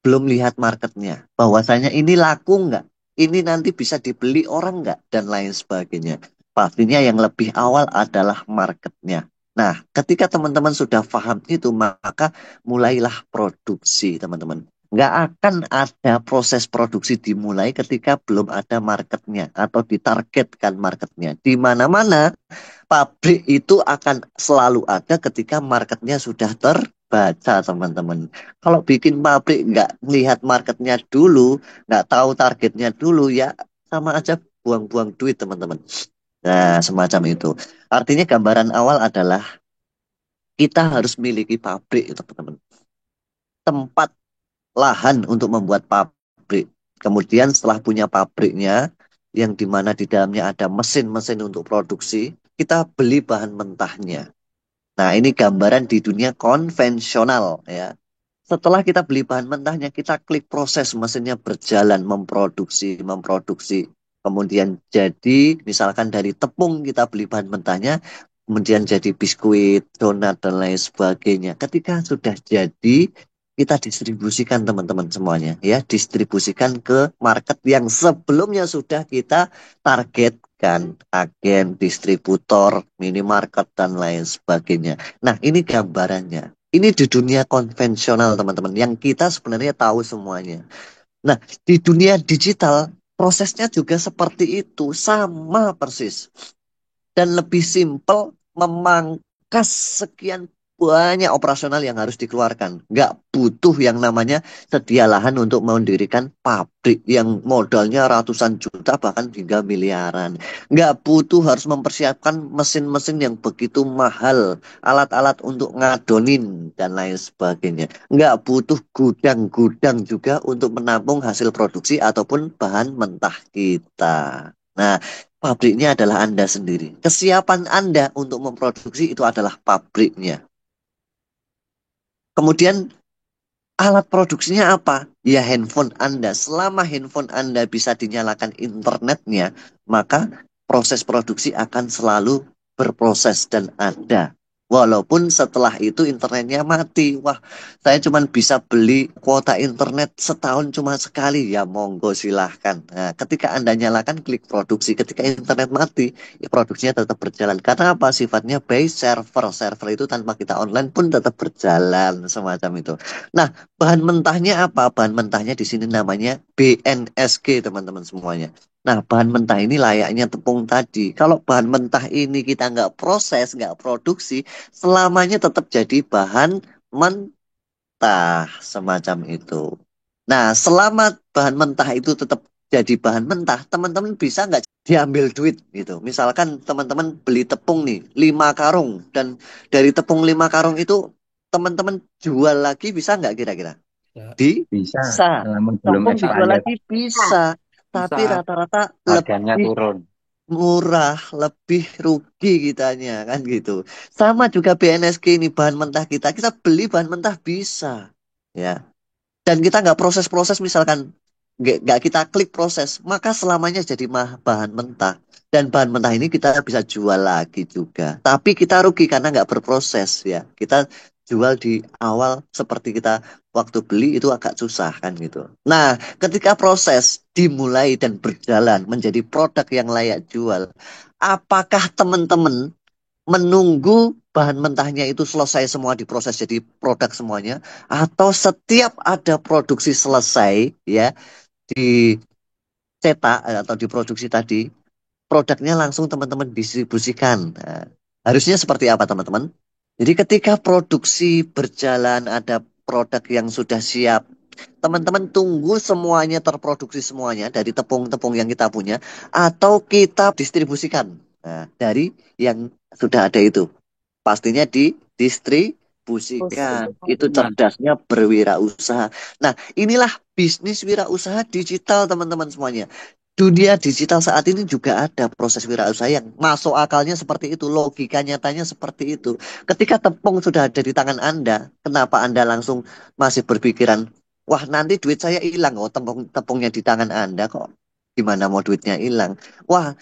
belum lihat marketnya. Bahwasanya ini laku nggak? Ini nanti bisa dibeli orang nggak? Dan lain sebagainya. Pastinya yang lebih awal adalah marketnya. Nah, ketika teman-teman sudah paham itu, maka mulailah produksi, teman-teman. Nggak akan ada proses produksi dimulai ketika belum ada marketnya atau ditargetkan marketnya. Di mana-mana pabrik itu akan selalu ada ketika marketnya sudah baca teman-teman. Kalau bikin pabrik nggak lihat marketnya dulu, nggak tahu targetnya dulu, ya sama aja buang-buang duit teman-teman. Nah, semacam itu. Artinya gambaran awal adalah kita harus miliki pabrik, teman-teman. Tempat lahan untuk membuat pabrik. Kemudian setelah punya pabriknya, yang dimana di dalamnya ada mesin-mesin untuk produksi, kita beli bahan mentahnya. Nah, ini gambaran di dunia konvensional ya. Setelah kita beli bahan mentahnya, kita klik proses mesinnya berjalan memproduksi. Kemudian jadi, misalkan dari tepung kita beli bahan mentahnya, kemudian jadi biskuit, donat, dan lain sebagainya. Ketika sudah jadi, kita distribusikan teman-teman semuanya ya, distribusikan ke market yang sebelumnya sudah kita targetkan, agen, distributor, minimarket, dan lain sebagainya. Nah, ini gambarannya. Ini di dunia konvensional, teman-teman, yang kita sebenarnya tahu semuanya. Nah, di dunia digital, prosesnya juga seperti itu, sama persis. Dan lebih simpel, memangkas sekian banyak operasional yang harus dikeluarkan. Nggak butuh yang namanya sedia lahan untuk mendirikan pabrik yang modalnya ratusan juta bahkan hingga miliaran. Nggak butuh harus mempersiapkan mesin-mesin yang begitu mahal, alat-alat untuk ngadonin dan lain sebagainya. Nggak butuh gudang-gudang juga untuk menampung hasil produksi ataupun bahan mentah kita. Nah, pabriknya adalah Anda sendiri. Kesiapan Anda untuk memproduksi itu adalah pabriknya. Kemudian alat produksinya apa? Ya handphone Anda. Selama handphone Anda bisa dinyalakan internetnya, maka proses produksi akan selalu berproses dan ada. Walaupun setelah itu internetnya mati. Wah, saya cuma bisa beli kuota internet setahun cuma sekali. Ya monggo silahkan. Nah, ketika Anda nyalakan klik produksi. Ketika internet mati, ya produksinya tetap berjalan. Karena apa? Sifatnya by server. Server itu tanpa kita online pun tetap berjalan. Semacam itu. Nah, bahan mentahnya apa? Bahan mentahnya di sini namanya BNSG, teman-teman semuanya. Nah, bahan mentah ini layaknya tepung tadi. Kalau bahan mentah ini kita nggak proses, nggak produksi, selamanya tetap jadi bahan mentah, semacam itu. Nah, selama bahan mentah itu tetap jadi bahan mentah, teman-teman bisa nggak diambil duit gitu. Misalkan teman-teman beli tepung nih, 5 karung. Dan dari tepung 5 karung itu, teman-teman jual lagi bisa nggak kira-kira? Bisa, Bisa. selama belum Tepung dijual expired. lagi bisa. Tapi Saat rata-rata harganya lebih turun. murah, lebih rugi kitanya kan gitu. Sama juga BNSG ini bahan mentah kita. Kita beli bahan mentah bisa. Ya. Dan kita nggak proses-proses misalkan nggak kita klik proses, maka selamanya jadi bahan mentah. Dan bahan mentah ini kita bisa jual lagi juga. Tapi kita rugi karena nggak berproses ya. Kita jual di awal seperti kita waktu beli itu agak susah kan gitu. Nah, ketika proses dimulai dan berjalan menjadi produk yang layak jual, apakah teman-teman menunggu bahan mentahnya itu selesai semua diproses jadi produk semuanya, atau setiap ada produksi selesai ya dicetak atau diproduksi tadi, produknya langsung teman-teman distribusikan. Nah, harusnya seperti apa teman-teman? Jadi ketika produksi berjalan, ada produk yang sudah siap, teman-teman tunggu semuanya terproduksi semuanya dari tepung-tepung yang kita punya, atau kita distribusikan. Nah, dari yang sudah ada itu. Pastinya didistribusikan. Itu cerdasnya berwirausaha. Nah, inilah bisnis wirausaha digital, teman-teman semuanya. Dunia digital saat ini juga ada proses wirausaha yang masuk akalnya seperti itu, logika nyatanya seperti itu. Ketika tepung sudah ada di tangan Anda, kenapa Anda langsung masih berpikiran, wah nanti duit saya hilang, oh tepungnya di tangan Anda kok, gimana mau duitnya hilang? Wah,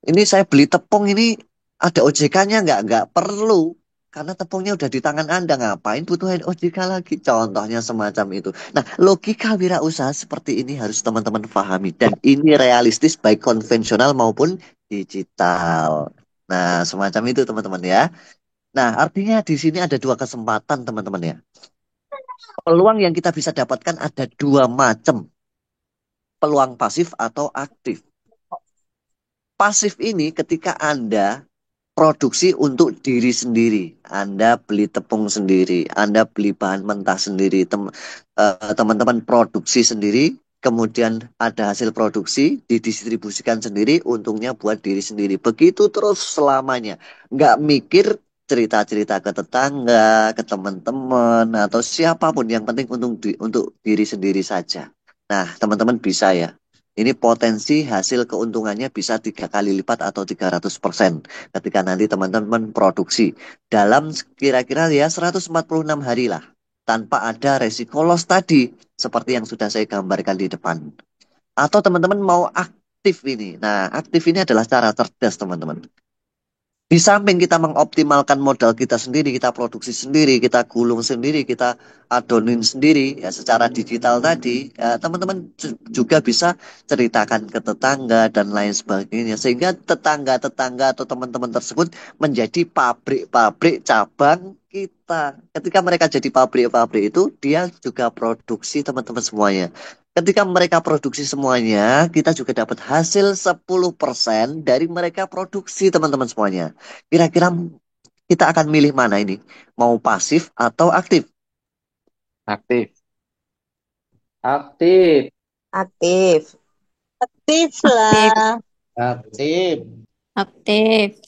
ini saya beli tepung ini ada OJK-nya nggak? Nggak perlu. Karena tepungnya udah di tangan Anda. Ngapain butuhin OJK lagi? Contohnya semacam itu. Nah, logika wirausaha seperti ini harus teman-teman pahami. Dan ini realistis baik konvensional maupun digital. Nah, semacam itu teman-teman ya. Nah, artinya di sini ada dua kesempatan teman-teman ya. Peluang yang kita bisa dapatkan ada dua macam. Peluang pasif atau aktif. Pasif ini ketika Anda produksi untuk diri sendiri. Anda beli tepung sendiri, Anda beli bahan mentah sendiri, teman-teman produksi sendiri, kemudian ada hasil produksi, didistribusikan sendiri, untungnya buat diri sendiri. Begitu terus selamanya. Nggak mikir cerita-cerita ke tetangga, ke teman-teman, atau siapapun. Yang penting untuk diri sendiri saja. Nah, teman-teman bisa ya. Ini potensi hasil keuntungannya bisa 3 kali lipat atau 300% ketika nanti teman-teman produksi dalam kira-kira ya 146 hari lah tanpa ada resiko loss tadi seperti yang sudah saya gambarkan di depan. Atau teman-teman mau aktif ini. Nah, aktif ini adalah cara cerdas teman-teman. Di samping kita mengoptimalkan modal kita sendiri, kita produksi sendiri, kita gulung sendiri, kita adonin sendiri, ya secara digital tadi, ya, teman-teman juga bisa ceritakan ke tetangga dan lain sebagainya. Sehingga tetangga-tetangga atau teman-teman tersebut menjadi pabrik-pabrik cabang kita. Ketika mereka jadi pabrik-pabrik itu, dia juga produksi teman-teman semuanya. Ketika mereka produksi semuanya, kita juga dapat hasil 10% dari mereka produksi teman-teman semuanya. Kira-kira kita akan milih mana ini? Mau pasif atau aktif? Aktif. Aktif. Aktif. Aktif Aktif. lah. Aktif. Aktif.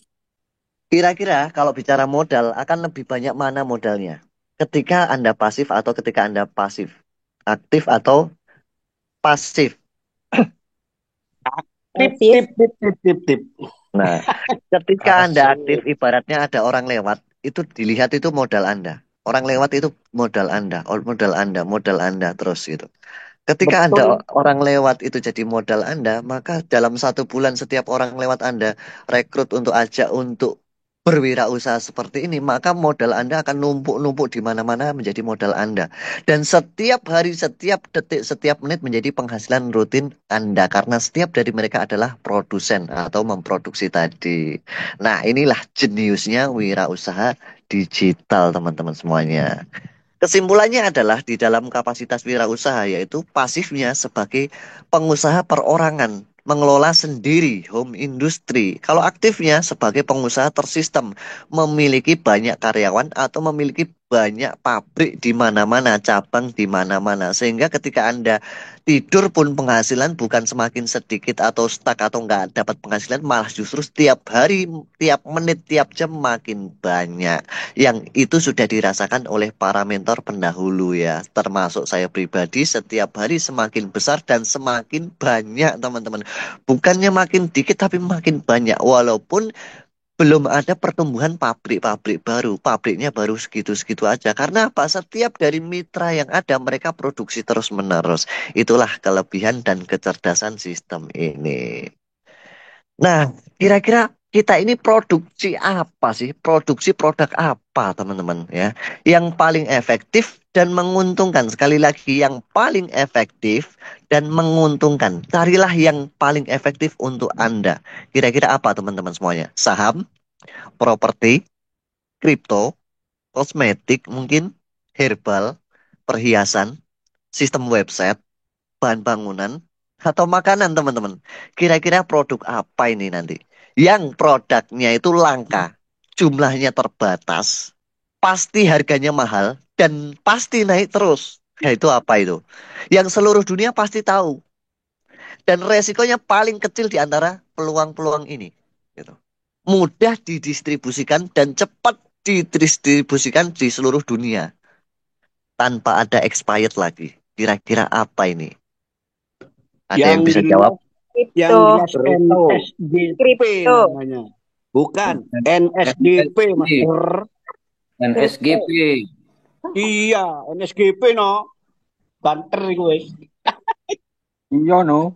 Kira-kira kalau bicara modal akan lebih banyak mana modalnya? Ketika Anda pasif atau ketika Anda pasif? Aktif atau pasif? Tip, Aktif. tip, tip, tip, tip, tip. Nah, ketika Anda aktif, Asik. ibaratnya ada orang lewat, itu dilihat itu modal Anda. Orang lewat itu modal Anda, modal Anda terus gitu. Ketika Anda Betul. orang lewat itu jadi modal Anda, maka dalam 1 bulan setiap orang lewat Anda rekrut untuk ajak untuk berwirausaha seperti ini, maka modal Anda akan numpuk-numpuk di mana-mana menjadi modal Anda. Dan setiap hari, setiap detik, setiap menit menjadi penghasilan rutin Anda. Karena setiap dari mereka adalah produsen atau memproduksi tadi. Nah, inilah jeniusnya wirausaha digital, teman-teman semuanya. Kesimpulannya adalah di dalam kapasitas wirausaha yaitu pasifnya sebagai pengusaha perorangan, mengelola sendiri home industry. Kalau aktifnya sebagai pengusaha tersistem, memiliki banyak karyawan atau memiliki banyak pabrik di mana-mana, cabang di mana-mana. Sehingga ketika Anda tidur pun penghasilan bukan semakin sedikit atau stuck atau nggak dapat penghasilan, malah justru setiap hari, tiap menit, tiap jam makin banyak yang itu sudah dirasakan oleh para mentor pendahulu ya, termasuk saya pribadi. Setiap hari semakin besar dan semakin banyak teman-teman, bukannya makin dikit tapi makin banyak, walaupun belum ada pertumbuhan pabrik-pabrik baru, pabriknya baru segitu-segitu aja. Karena apa? Setiap dari mitra yang ada mereka produksi terus-menerus. Itulah kelebihan dan kecerdasan sistem ini. Nah, kira-kira kita ini produksi apa sih? Produksi produk apa, teman-teman ya? Yang paling efektif dan menguntungkan. Sekali lagi, yang paling efektif dan menguntungkan. Carilah yang paling efektif untuk Anda. Kira-kira apa, teman-teman semuanya? Saham, properti, kripto, kosmetik mungkin, herbal, perhiasan, sistem website, bahan bangunan, atau makanan, teman-teman. Kira-kira produk apa ini nanti? Yang produknya itu langka, jumlahnya terbatas, pasti harganya mahal, dan pasti naik terus. Ya, itu apa itu? Yang seluruh dunia pasti tahu. Dan resikonya paling kecil di antara peluang-peluang ini. Gitu. Mudah didistribusikan dan cepat didistribusikan di seluruh dunia. Tanpa ada expired lagi. Kira-kira apa ini? Ada Yang yang bisa jawab? jelas, yang Kripto. jelas Kripto. NSGP Kripto. namanya. Bukan NSGP, Mas NSGP. Bur. Kripto. NSGP. Iya, NSGP no. Banter iku wis. Iya no.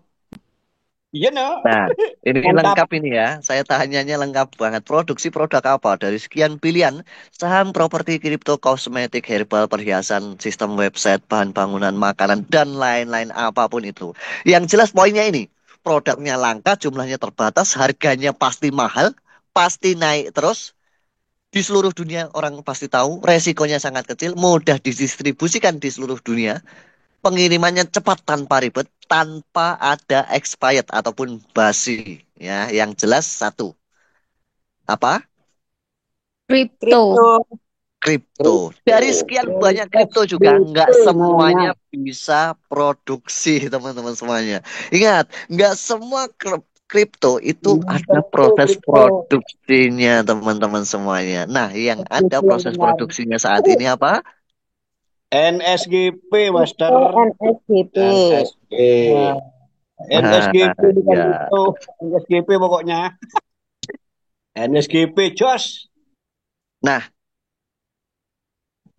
Iya no. Nah, ini Mantap. lengkap ini ya. Saya tanyanya lengkap banget. Produksi produk apa? Dari sekian pilihan, saham, properti, kripto, kosmetik, herbal, perhiasan, sistem website, bahan bangunan, makanan, dan lain-lain apapun itu. Yang jelas poinnya ini, produknya langka, jumlahnya terbatas, harganya pasti mahal, pasti naik terus. Di seluruh dunia orang pasti tahu, resikonya sangat kecil, mudah didistribusikan di seluruh dunia. Pengirimannya cepat tanpa ribet, tanpa ada expired ataupun basi. Ya, yang jelas satu. Apa? Kripto. Kripto. Kripto. Dari sekian banyak kripto juga nggak NSGP semuanya namanya. bisa produksi, teman-teman semuanya. Ingat, nggak semua kripto itu ada Betul, proses kripto. produksinya, teman-teman semuanya. Nah, yang ada Itu yang proses benar. produksinya saat ini apa? NSGP, Master. Kripto NSGP. NSG. Ah, NSGP bukan ya. kripto. NSGP pokoknya. NSGP, Jos. Nah,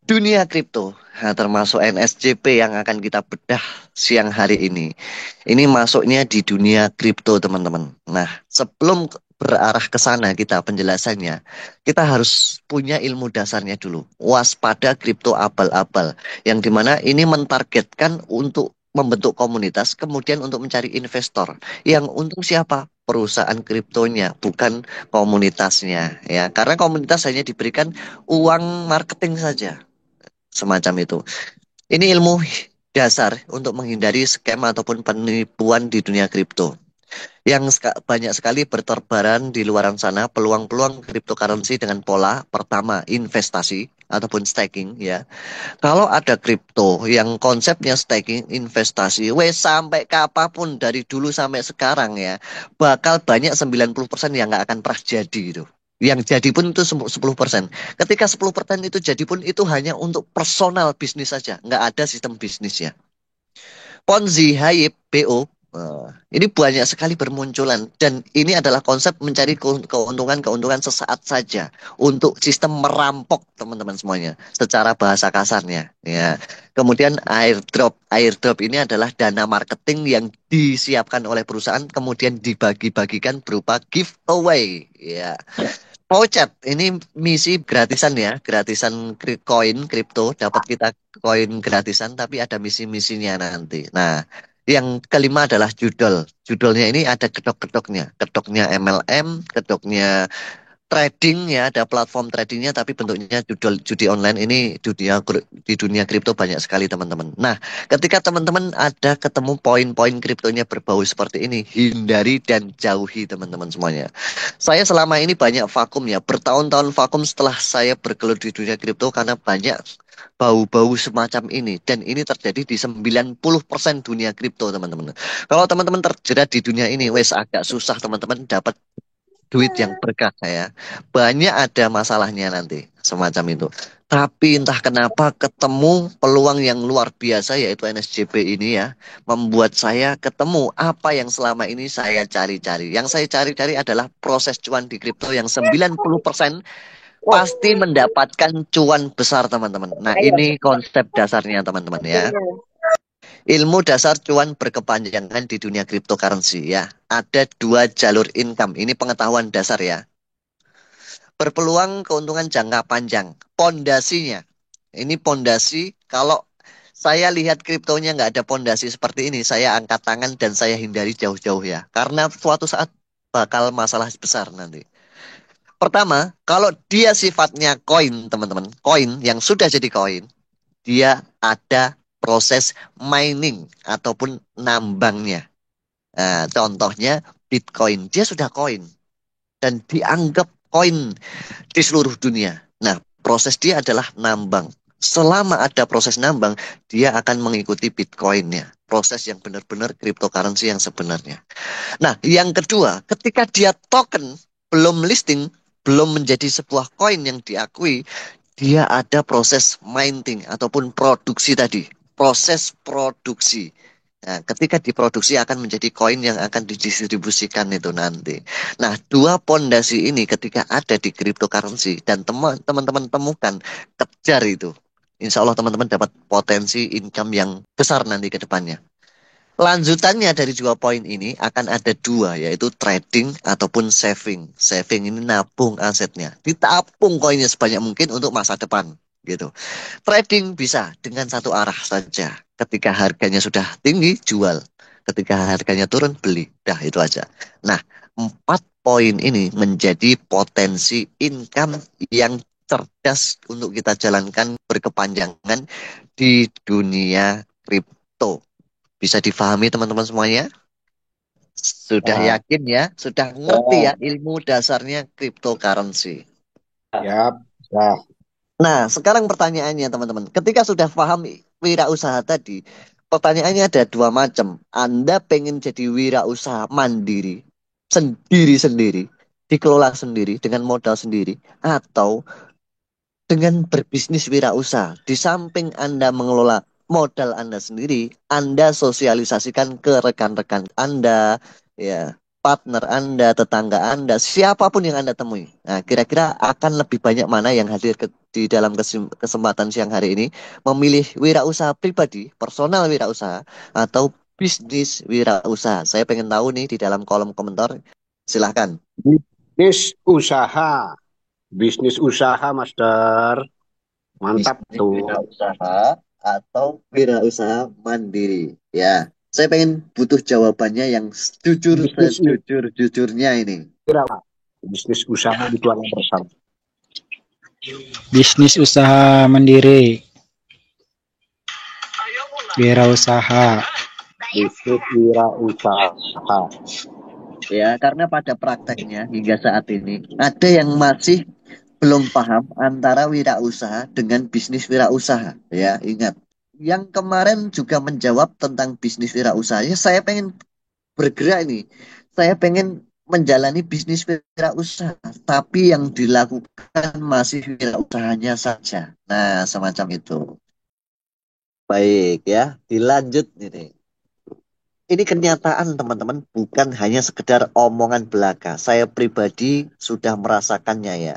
dunia kripto, nah, termasuk NSCP yang akan kita bedah siang hari ini. Ini masuknya di dunia kripto, teman-teman. Nah, sebelum berarah ke sana kita penjelasannya, kita harus punya ilmu dasarnya dulu. Waspada kripto abal-abal, yang dimana ini mentargetkan untuk membentuk komunitas, kemudian untuk mencari investor. Yang untung siapa? Perusahaan kriptonya, bukan komunitasnya. Ya, karena komunitas hanya diberikan uang marketing saja semacam itu. Ini ilmu dasar untuk menghindari scam ataupun penipuan di dunia kripto. Yang banyak sekali berterbaran di luaran sana peluang-peluang cryptocurrency dengan pola pertama investasi ataupun staking ya. Kalau ada kripto yang konsepnya staking investasi, wes sampai kapanpun dari dulu sampai sekarang ya, bakal banyak 90% yang nggak akan pernah jadi itu. Yang jadi pun itu 10%. Ketika 10% itu jadi pun itu hanya untuk personal bisnis saja, nggak ada sistem bisnisnya. Ponzi, Hayip, BO, ini banyak sekali bermunculan dan ini adalah konsep mencari keuntungan-keuntungan sesaat saja untuk sistem merampok teman-teman semuanya secara bahasa kasarnya ya. Kemudian airdrop ini adalah dana marketing yang disiapkan oleh perusahaan kemudian dibagi-bagikan berupa giveaway ya. Voucher ini misi gratisan ya, gratisan koin kripto dapat kita koin gratisan tapi ada misi-misinya nanti. Nah, yang kelima adalah judol. Judolnya ini ada kedok-kedoknya, kedoknya MLM, kedoknya trading ya, ada platform tradingnya tapi bentuknya judi online ini di dunia kripto banyak sekali teman-teman. Nah, ketika teman-teman ada ketemu poin-poin kriptonya berbau seperti ini, hindari dan jauhi teman-teman semuanya. Saya selama ini banyak vakum ya, bertahun-tahun vakum setelah saya bergelut di dunia kripto karena banyak bau-bau semacam ini dan ini terjadi di 90% dunia kripto teman-teman. Kalau teman-teman terjerat di dunia ini wes agak susah teman-teman dapat duit yang berkah ya. Banyak ada masalahnya nanti semacam itu. Tapi entah kenapa ketemu peluang yang luar biasa yaitu NSJP ini ya membuat saya ketemu apa yang selama ini saya cari-cari. Yang saya cari-cari adalah proses cuan di kripto yang 90% Wow. pasti mendapatkan cuan besar teman-teman. Nah, ini konsep dasarnya teman-teman ya. Ilmu dasar cuan berkepanjangan di dunia cryptocurrency ya. Ada dua jalur income. Ini pengetahuan dasar ya. Berpeluang keuntungan jangka panjang. Pondasinya. Ini pondasi kalau saya lihat kriptonya nggak ada pondasi seperti ini, saya angkat tangan dan saya hindari jauh-jauh ya. Karena suatu saat bakal masalah besar nanti. Pertama, kalau dia sifatnya koin, teman-teman. Koin yang sudah jadi koin, dia ada proses mining ataupun nambangnya. Nah, contohnya Bitcoin, dia sudah koin dan dianggap koin di seluruh dunia. Nah, proses dia adalah nambang. Selama ada proses nambang, dia akan mengikuti Bitcoinnya. Proses yang benar-benar cryptocurrency yang sebenarnya. Nah, yang kedua, ketika dia token belum listing, belum menjadi sebuah koin yang diakui, dia ada proses minting ataupun produksi tadi. Proses produksi. Nah, ketika diproduksi akan menjadi koin yang akan didistribusikan itu nanti. Nah, dua pondasi ini ketika ada di cryptocurrency dan teman-teman temukan, kejar itu. Insya Allah teman-teman dapat potensi income yang besar nanti ke depannya. Lanjutannya dari dua poin ini akan ada dua, yaitu trading ataupun saving. Saving ini nabung asetnya. Ditapung koinnya sebanyak mungkin untuk masa depan. Gitu. Trading bisa dengan satu arah saja. Ketika harganya sudah tinggi, jual. Ketika harganya turun, beli. Dah, itu aja. Nah, empat poin ini menjadi potensi income yang cerdas untuk kita jalankan berkepanjangan di dunia kripto. Bisa difahami teman-teman semuanya? Sudah Ya. yakin ya? Sudah ngerti ya ilmu dasarnya cryptocurrency? Ya, ya. Nah, sekarang pertanyaannya teman-teman. Ketika sudah paham wirausaha tadi, pertanyaannya ada dua macam. Anda pengen jadi wirausaha mandiri, sendiri-sendiri, dikelola sendiri dengan modal sendiri, atau dengan berbisnis wirausaha. Di samping Anda mengelola modal Anda sendiri, Anda sosialisasikan ke rekan-rekan Anda, ya, partner Anda, tetangga Anda, siapapun yang Anda temui. Nah, kira-kira akan lebih banyak mana yang hadir di dalam kesempatan siang hari ini memilih wirausaha pribadi, personal wirausaha, atau bisnis wirausaha. Saya pengen tahu nih di dalam kolom komentar. Silahkan. Bisnis usaha. Bisnis usaha, Master. Mantap Bisnis tuh. wirausaha atau wirausaha mandiri. Ya, saya pengen butuh jawabannya yang jujur Bisnis sejujur-jujurnya ini. wira. Bisnis usaha itu yang bersama. Bisnis usaha mandiri, wirausaha. Bisnis wirausaha. Ya, karena pada prakteknya hingga saat ini ada yang masih belum paham antara wirausaha dengan bisnis wirausaha. Ya, ingat. Yang kemarin juga menjawab tentang bisnis wirausaha. Ya, saya pengen bergerak ini. Saya pengen menjalani bisnis wirausaha, tapi yang dilakukan masih wirausahanya saja. Nah, semacam itu. Baik ya, dilanjut ini. Ini kenyataan teman-teman, bukan hanya sekedar omongan belaka. Saya pribadi sudah merasakannya ya.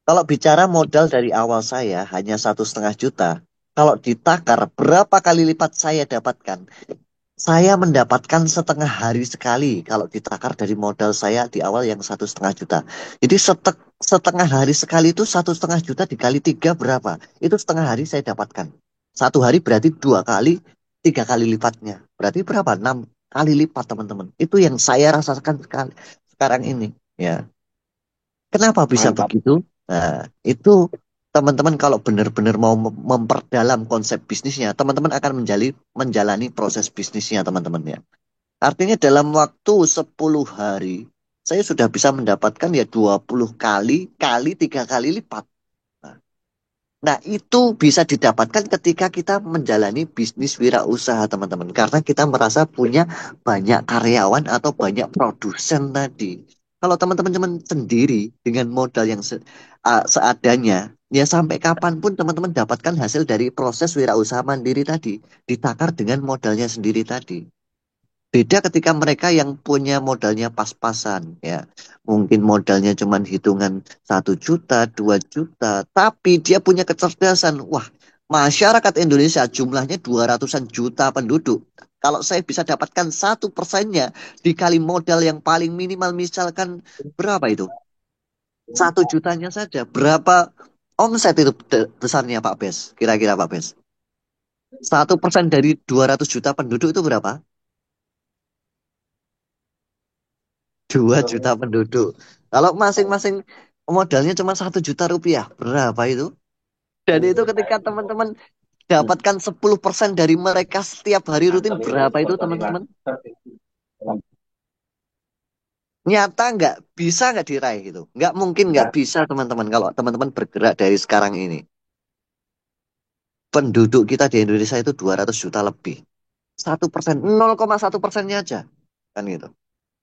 Kalau bicara modal dari awal saya hanya 1,5 juta. Kalau ditakar berapa kali lipat saya dapatkan? Saya mendapatkan setengah hari sekali kalau ditakar dari modal saya di awal yang 1,5 juta. Jadi setengah hari sekali itu 1,5 juta dikali tiga berapa? Itu setengah hari saya dapatkan. Satu hari berarti 2 kali, 3 kali lipatnya. Berarti berapa? 6 kali lipat teman-teman. Itu yang saya rasakan sekali sekarang ini. Ya, kenapa bisa Mantap. begitu? Nah, itu teman-teman kalau benar-benar mau memperdalam konsep bisnisnya, teman-teman akan menjalani proses bisnisnya teman-teman ya. Artinya dalam waktu 10 hari, saya sudah bisa mendapatkan ya 20 kali, kali 3 kali lipat. Nah, itu bisa didapatkan ketika kita menjalani bisnis wirausaha, teman-teman. Karena kita merasa punya banyak karyawan atau banyak produsen tadi. Kalau teman-teman sendiri dengan modal yang seadanya, ya sampai kapanpun teman-teman dapatkan hasil dari proses wirausaha mandiri tadi. Ditakar dengan modalnya sendiri tadi. Beda ketika mereka yang punya modalnya pas-pasan ya. Mungkin modalnya cuma hitungan 1 juta, 2 juta. Tapi dia punya kecerdasan. Wah, masyarakat Indonesia jumlahnya 200-an juta penduduk. Kalau saya bisa dapatkan 1%-nya dikali modal yang paling minimal misalkan berapa itu? 1 jutanya saja. Berapa omset itu besarnya Pak Bes? Kira-kira Pak Bes. 1% dari 200 juta penduduk itu berapa? 2 juta penduduk. Kalau masing-masing modalnya cuma 1 juta rupiah, berapa itu? Dan itu ketika teman-teman dapatkan 10% dari mereka setiap hari rutin, berapa itu teman-teman? Nyata nggak bisa nggak diraih gitu. Nggak mungkin nggak bisa teman-teman kalau teman-teman bergerak dari sekarang ini. Penduduk kita di Indonesia itu 200 juta lebih. 1%, 0,1%-nya aja. Kan gitu.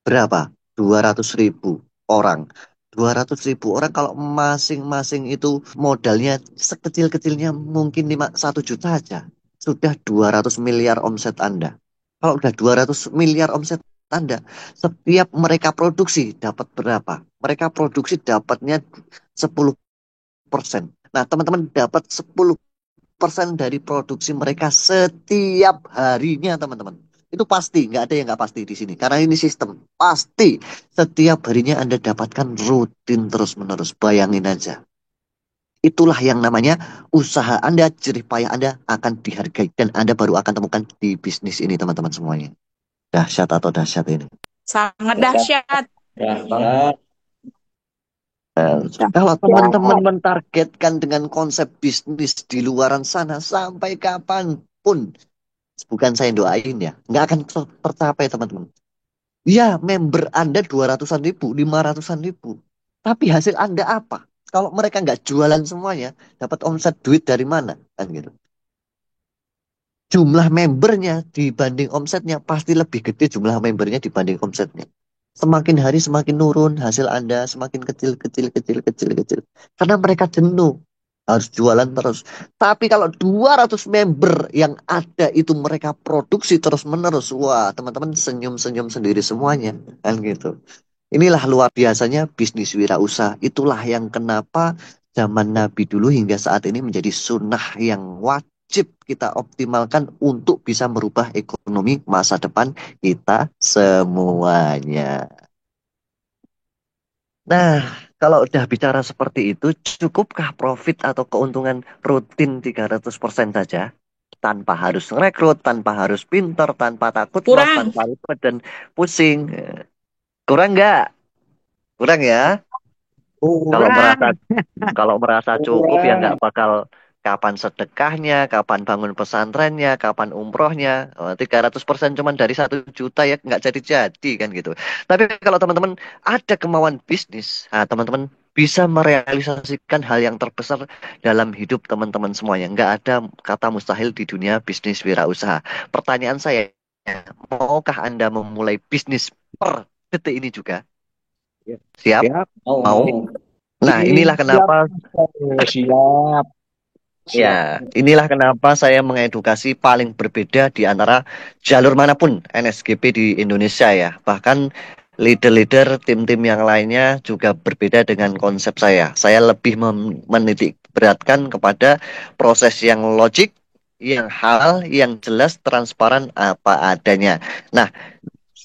Berapa? 200.000 orang. 200.000 orang kalau masing-masing itu modalnya sekecil-kecilnya mungkin 1 juta aja. Sudah 200 miliar omset Anda. Kalau udah 200 miliar omset Anda, setiap mereka produksi dapat berapa? Mereka produksi dapatnya 10%. Nah, teman-teman dapat 10% dari produksi mereka setiap harinya, teman-teman. Itu pasti, nggak ada yang nggak pasti di sini. Karena ini sistem. Pasti setiap harinya Anda dapatkan rutin terus-menerus. Bayangin aja. Itulah yang namanya usaha Anda, jerih payah Anda akan dihargai. Dan Anda baru akan temukan di bisnis ini, teman-teman semuanya. Dahsyat atau dahsyat ini. Sangat dahsyat. Kalau teman-teman mentargetkan dengan konsep bisnis di luaran sana, sampai kapanpun, bukan saya doain ya, nggak akan tercapai teman-teman. Ya, member Anda 200-an ribu, 500-an ribu. Tapi hasil Anda apa? Kalau mereka nggak jualan semuanya, dapat omset duit dari mana? Kan gitu. Jumlah membernya dibanding omsetnya pasti lebih gede jumlah membernya dibanding omsetnya. Semakin hari semakin nurun, hasil Anda semakin kecil, kecil, kecil, kecil, kecil. Karena mereka jenuh, harus jualan terus. Tapi kalau 200 member yang ada itu mereka produksi terus-menerus, wah teman-teman senyum-senyum sendiri semuanya, kan gitu. Inilah luar biasanya bisnis wirausaha. Itulah yang kenapa zaman Nabi dulu hingga saat ini menjadi sunnah yang wajib kita optimalkan untuk bisa merubah ekonomi masa depan kita semuanya. Nah, kalau udah bicara seperti itu, cukupkah profit atau keuntungan rutin 300% saja? Tanpa harus rekrut, tanpa harus pinter, tanpa takut loss, Kurang. tanpa ribet dan pusing. Kurang nggak? Kurang ya? Kalau merasa kalau merasa cukup ya nggak bakal kapan sedekahnya, kapan bangun pesantrennya, kapan umrohnya. 300% cuman dari 1 juta ya nggak jadi-jadi kan gitu. Tapi kalau teman-teman ada kemauan bisnis, nah, teman-teman bisa merealisasikan hal yang terbesar dalam hidup teman-teman semuanya. Nggak ada kata mustahil di dunia bisnis wirausaha. Pertanyaan saya, maukah Anda memulai bisnis per detik ini juga? Siap? Siap. Mau? Nah, inilah Siap. kenapa Siap. ya, inilah kenapa saya mengedukasi paling berbeda di antara jalur manapun NSGP di Indonesia ya. Bahkan leader-leader tim-tim yang lainnya juga berbeda dengan konsep saya. Saya lebih menitik beratkan kepada proses yang logik, yang halal, yang jelas, transparan apa adanya. Nah,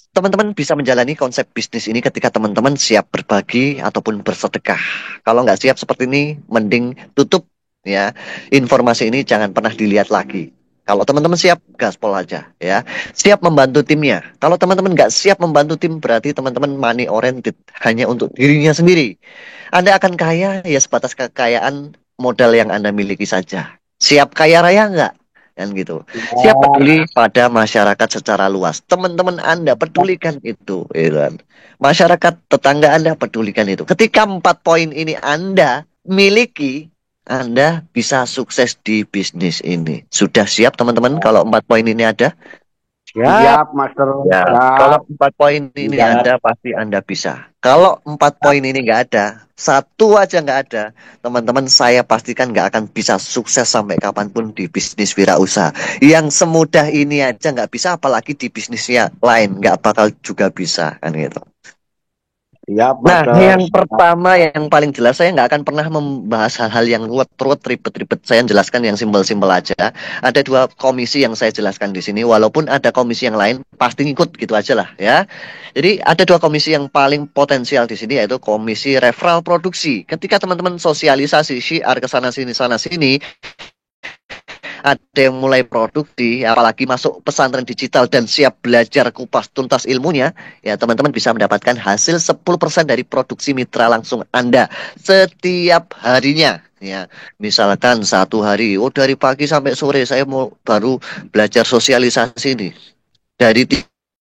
teman-teman bisa menjalani konsep bisnis ini ketika teman-teman siap berbagi ataupun bersedekah. Kalau nggak siap seperti ini, mending tutup ya. Informasi ini jangan pernah dilihat lagi. Kalau teman-teman siap, gaspol aja ya. Siap membantu timnya. Kalau teman-teman nggak siap membantu tim, berarti teman-teman money oriented. Hanya untuk dirinya sendiri. Anda akan kaya ya sebatas kekayaan modal yang Anda miliki saja. Siap kaya raya nggak? Kan gitu. Siap peduli pada masyarakat secara luas. Teman-teman Anda pedulikan itu, gitu kan. Masyarakat tetangga Anda pedulikan itu. Ketika 4 poin ini Anda miliki, Anda bisa sukses di bisnis ini. Sudah siap teman-teman kalau 4 poin ini ada? Siap, Master. Ya, Siap. kalau 4 poin ini Siap. ada, pasti Anda bisa. Kalau 4 poin ini nggak ada, satu aja nggak ada, teman-teman saya pastikan nggak akan bisa sukses sampai kapanpun di bisnis wirausaha. Yang semudah ini aja nggak bisa, apalagi di bisnisnya lain nggak bakal juga bisa kan gitu. Siap, Nah, Master. yang pertama yang paling jelas saya nggak akan pernah membahas hal-hal yang ruwet-ruwet, ribet-ribet. Saya jelaskan yang simpel-simpel aja. Ada 2 komisi yang saya jelaskan di sini. Walaupun ada komisi yang lain, pasti ngikut gitu aja lah ya. Jadi ada 2 komisi yang paling potensial di sini, yaitu komisi referral produksi. Ketika teman-teman sosialisasi syiar ke sana sini, ada yang mulai produksi, apalagi masuk pesantren digital dan siap belajar kupas tuntas ilmunya, ya teman-teman bisa mendapatkan hasil 10% dari produksi mitra langsung Anda setiap harinya. Ya, misalkan 1 hari, dari pagi sampai sore saya mau baru belajar sosialisasi nih. Dari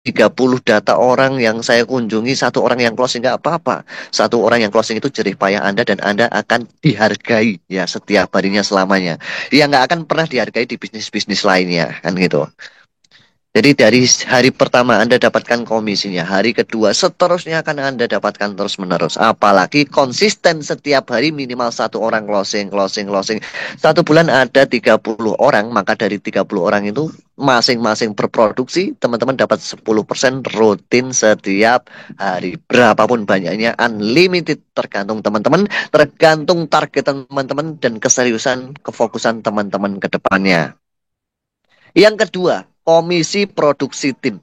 30 data orang yang saya kunjungi, 1 orang yang closing nggak apa-apa. 1 orang yang closing itu jerih payah Anda dan Anda akan dihargai ya setiap harinya selamanya. Yang nggak akan pernah dihargai di bisnis-bisnis lainnya kan gitu. Jadi dari hari pertama Anda dapatkan komisinya, hari kedua seterusnya akan Anda dapatkan terus-menerus. Apalagi konsisten setiap hari minimal 1 orang closing. 1 bulan ada 30 orang, maka dari 30 orang itu masing-masing berproduksi, teman-teman dapat 10% rutin setiap hari. Berapapun banyaknya, unlimited, tergantung teman-teman, tergantung target teman-teman dan keseriusan, kefokusan teman-teman ke depannya. Yang kedua, komisi produksi tim.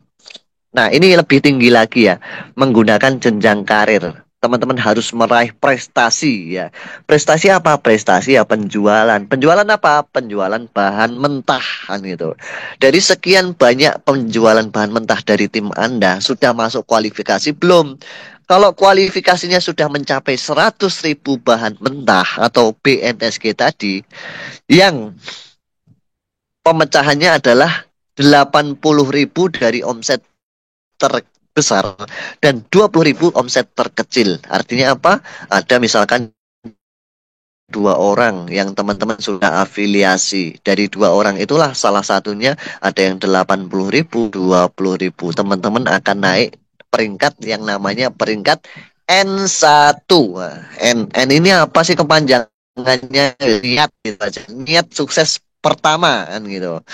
Nah, ini lebih tinggi lagi ya, menggunakan jenjang karir. Teman-teman harus meraih prestasi ya. Prestasi apa? Prestasi ya penjualan. Penjualan apa? Penjualan bahan mentah kan gitu. Dari sekian banyak penjualan bahan mentah dari tim Anda, sudah masuk kualifikasi belum? Kalau kualifikasinya sudah mencapai 100.000 bahan mentah atau BMSG tadi, yang pemecahannya adalah 80.000 dari omset terbesar dan 20.000 omset terkecil. Artinya apa? Ada misalkan 2 orang yang teman-teman sudah afiliasi. Dari 2 orang itulah salah satunya ada yang 80.000, 20.000. Teman-teman akan naik peringkat yang namanya peringkat N1. Nah, N ini apa sih kepanjangannya? Niat gitu aja. Niat sukses pertama kan gitu.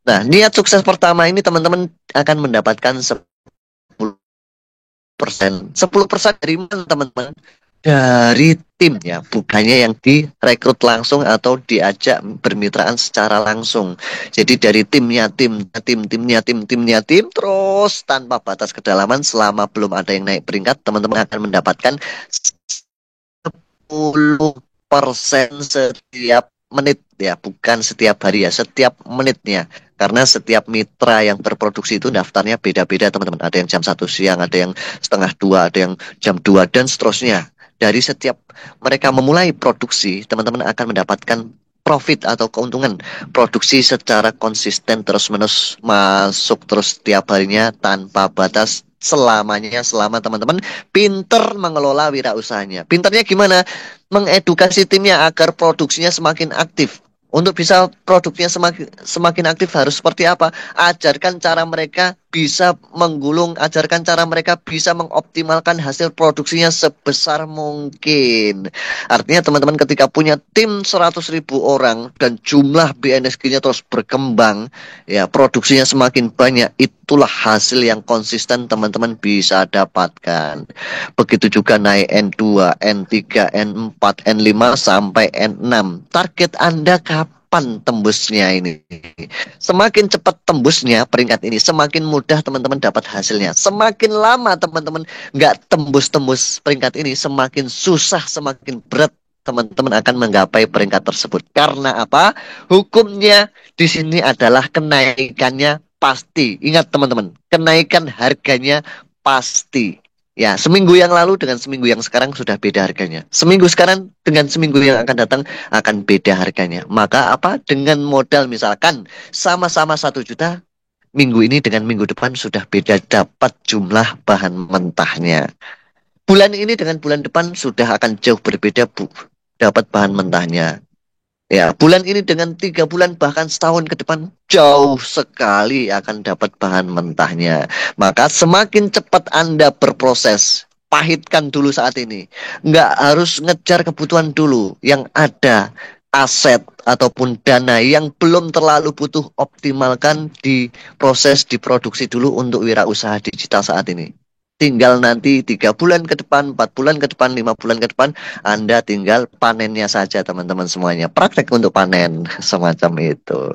Nah, niat sukses pertama ini teman-teman akan mendapatkan 10%. 10% dari mana teman-teman? Dari tim ya, bukannya yang direkrut langsung atau diajak bermitraan secara langsung. Jadi dari timnya tim, terus tanpa batas kedalaman selama belum ada yang naik peringkat, teman-teman akan mendapatkan 10% setiap menit ya, bukan setiap hari ya, setiap menitnya. Karena setiap mitra yang berproduksi itu daftarnya beda-beda teman-teman. Ada yang jam 1 siang, ada yang setengah 2, ada yang jam 2 dan seterusnya. Dari setiap mereka memulai produksi, teman-teman akan mendapatkan profit atau keuntungan produksi secara konsisten terus-menerus masuk terus setiap harinya tanpa batas selamanya selama teman-teman pinter mengelola wirausahanya. Pinternya gimana? Mengedukasi timnya agar produksinya semakin aktif. Untuk bisa produknya semakin aktif harus seperti apa? Ajarkan cara mereka bisa menggulung, ajarkan cara mereka bisa mengoptimalkan hasil produksinya sebesar mungkin. Artinya teman-teman ketika punya tim 100.000 orang dan jumlah BNSG-nya terus berkembang, ya produksinya semakin banyak, itulah hasil yang konsisten teman-teman bisa dapatkan. Begitu juga naik N2, N3, N4, N5 sampai N6. Target Anda kapan tembusnya ini? Semakin cepat tembusnya peringkat ini, semakin mudah teman-teman dapat hasilnya. Semakin lama teman-teman nggak tembus-tembus peringkat ini, semakin susah, semakin berat teman-teman akan menggapai peringkat tersebut. Karena apa? Hukumnya di sini adalah kenaikannya pasti. Ingat teman-teman, kenaikan harganya pasti. Ya, seminggu yang lalu dengan seminggu yang sekarang sudah beda harganya. Seminggu sekarang dengan seminggu yang akan datang akan beda harganya. Maka apa? Dengan modal misalkan sama-sama 1 juta, minggu ini dengan minggu depan sudah beda dapat jumlah bahan mentahnya. Bulan ini dengan bulan depan sudah akan jauh berbeda, Bu. Dapat bahan mentahnya. Ya, bulan ini dengan 3 bulan bahkan setahun ke depan jauh sekali akan dapat bahan mentahnya. Maka semakin cepat Anda berproses, pahitkan dulu saat ini. Nggak harus ngejar kebutuhan dulu. Yang ada aset ataupun dana yang belum terlalu butuh, optimalkan di proses diproduksi dulu untuk wirausaha digital saat ini. Tinggal nanti 3 bulan ke depan, 4 bulan ke depan, 5 bulan ke depan, Anda tinggal panennya saja teman-teman semuanya. Praktek untuk panen, semacam itu.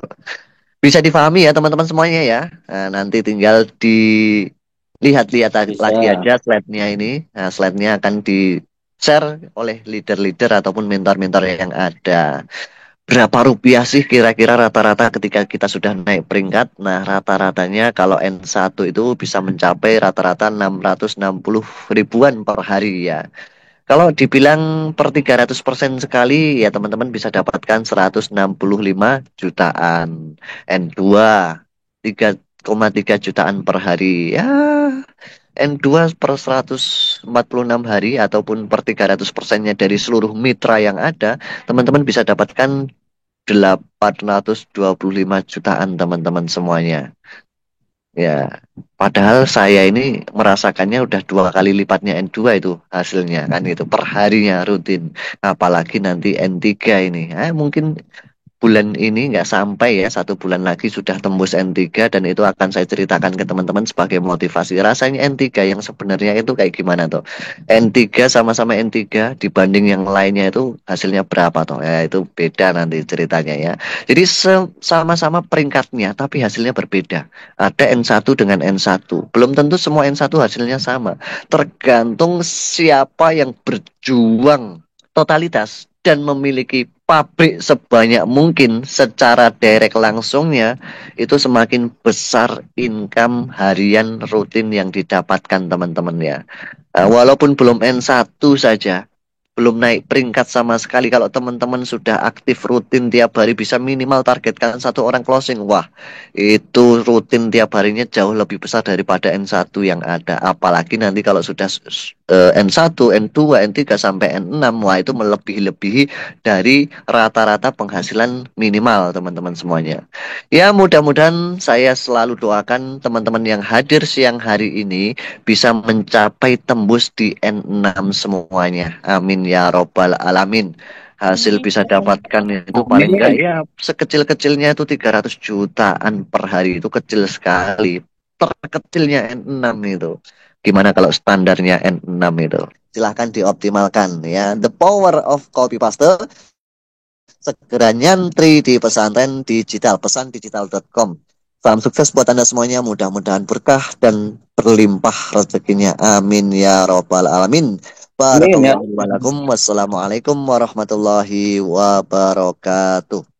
Bisa difahami ya teman-teman semuanya ya. Nah, nanti tinggal dilihat-lihat lagi Bisa. aja slide-nya ini. Nah, slide-nya akan di-share oleh leader-leader ataupun mentor-mentor yang ada. Berapa rupiah sih kira-kira rata-rata ketika kita sudah naik peringkat? Nah, rata-ratanya kalau N1 itu bisa mencapai rata-rata 660 ribuan per hari ya. Kalau dibilang per 300% sekali, ya teman-teman bisa dapatkan 165 jutaan. N2, 3,3 jutaan per hari. Ya, N2 per 146 hari ataupun per 300%-nya dari seluruh mitra yang ada, teman-teman bisa dapatkan 825 jutaan teman-teman semuanya. Ya, padahal saya ini merasakannya udah 2 kali lipatnya N2 itu hasilnya kan itu per harinya rutin. Apalagi nanti N3 ini. Mungkin bulan ini nggak sampai ya 1 bulan lagi sudah tembus N3 dan itu akan saya ceritakan ke teman-teman sebagai motivasi. Rasanya N3 yang sebenarnya itu kayak gimana tuh? N3 sama-sama N3 dibanding yang lainnya itu hasilnya berapa tuh? Ya itu beda nanti ceritanya ya. Jadi sama-sama peringkatnya tapi hasilnya berbeda. Ada N1 dengan N1. Belum tentu semua N1 hasilnya sama. Tergantung siapa yang berjuang totalitas dan memiliki pabrik sebanyak mungkin secara direct langsungnya, itu semakin besar income harian rutin yang didapatkan teman-teman ya. Walaupun belum N1 saja, belum naik peringkat sama sekali, kalau teman-teman sudah aktif rutin tiap hari bisa minimal targetkan 1 orang closing, wah itu rutin tiap harinya jauh lebih besar daripada N1 yang ada. Apalagi nanti kalau sudah N1, N2, N3 sampai N6. Wah, itu melebihi-lebihi dari rata-rata penghasilan minimal teman-teman semuanya. Ya, mudah-mudahan saya selalu doakan teman-teman yang hadir siang hari ini bisa mencapai tembus di N6 semuanya. Amin ya robbal alamin. Hasil bisa dapatkan itu paling enggak ya sekecil-kecilnya itu 300 jutaan per hari, itu kecil sekali. Terkecilnya N6 itu. Gimana kalau standarnya N6 itu? Silahkan dioptimalkan ya. The power of copy paste. Segera nyantri di pesantren digital, pesandigital.com. Salam sukses buat Anda semuanya. Mudah-mudahan berkah dan berlimpah rezekinya. Amin ya robbal alamin. Barakallahu walakum. Wassalamualaikum warahmatullahi wabarakatuh.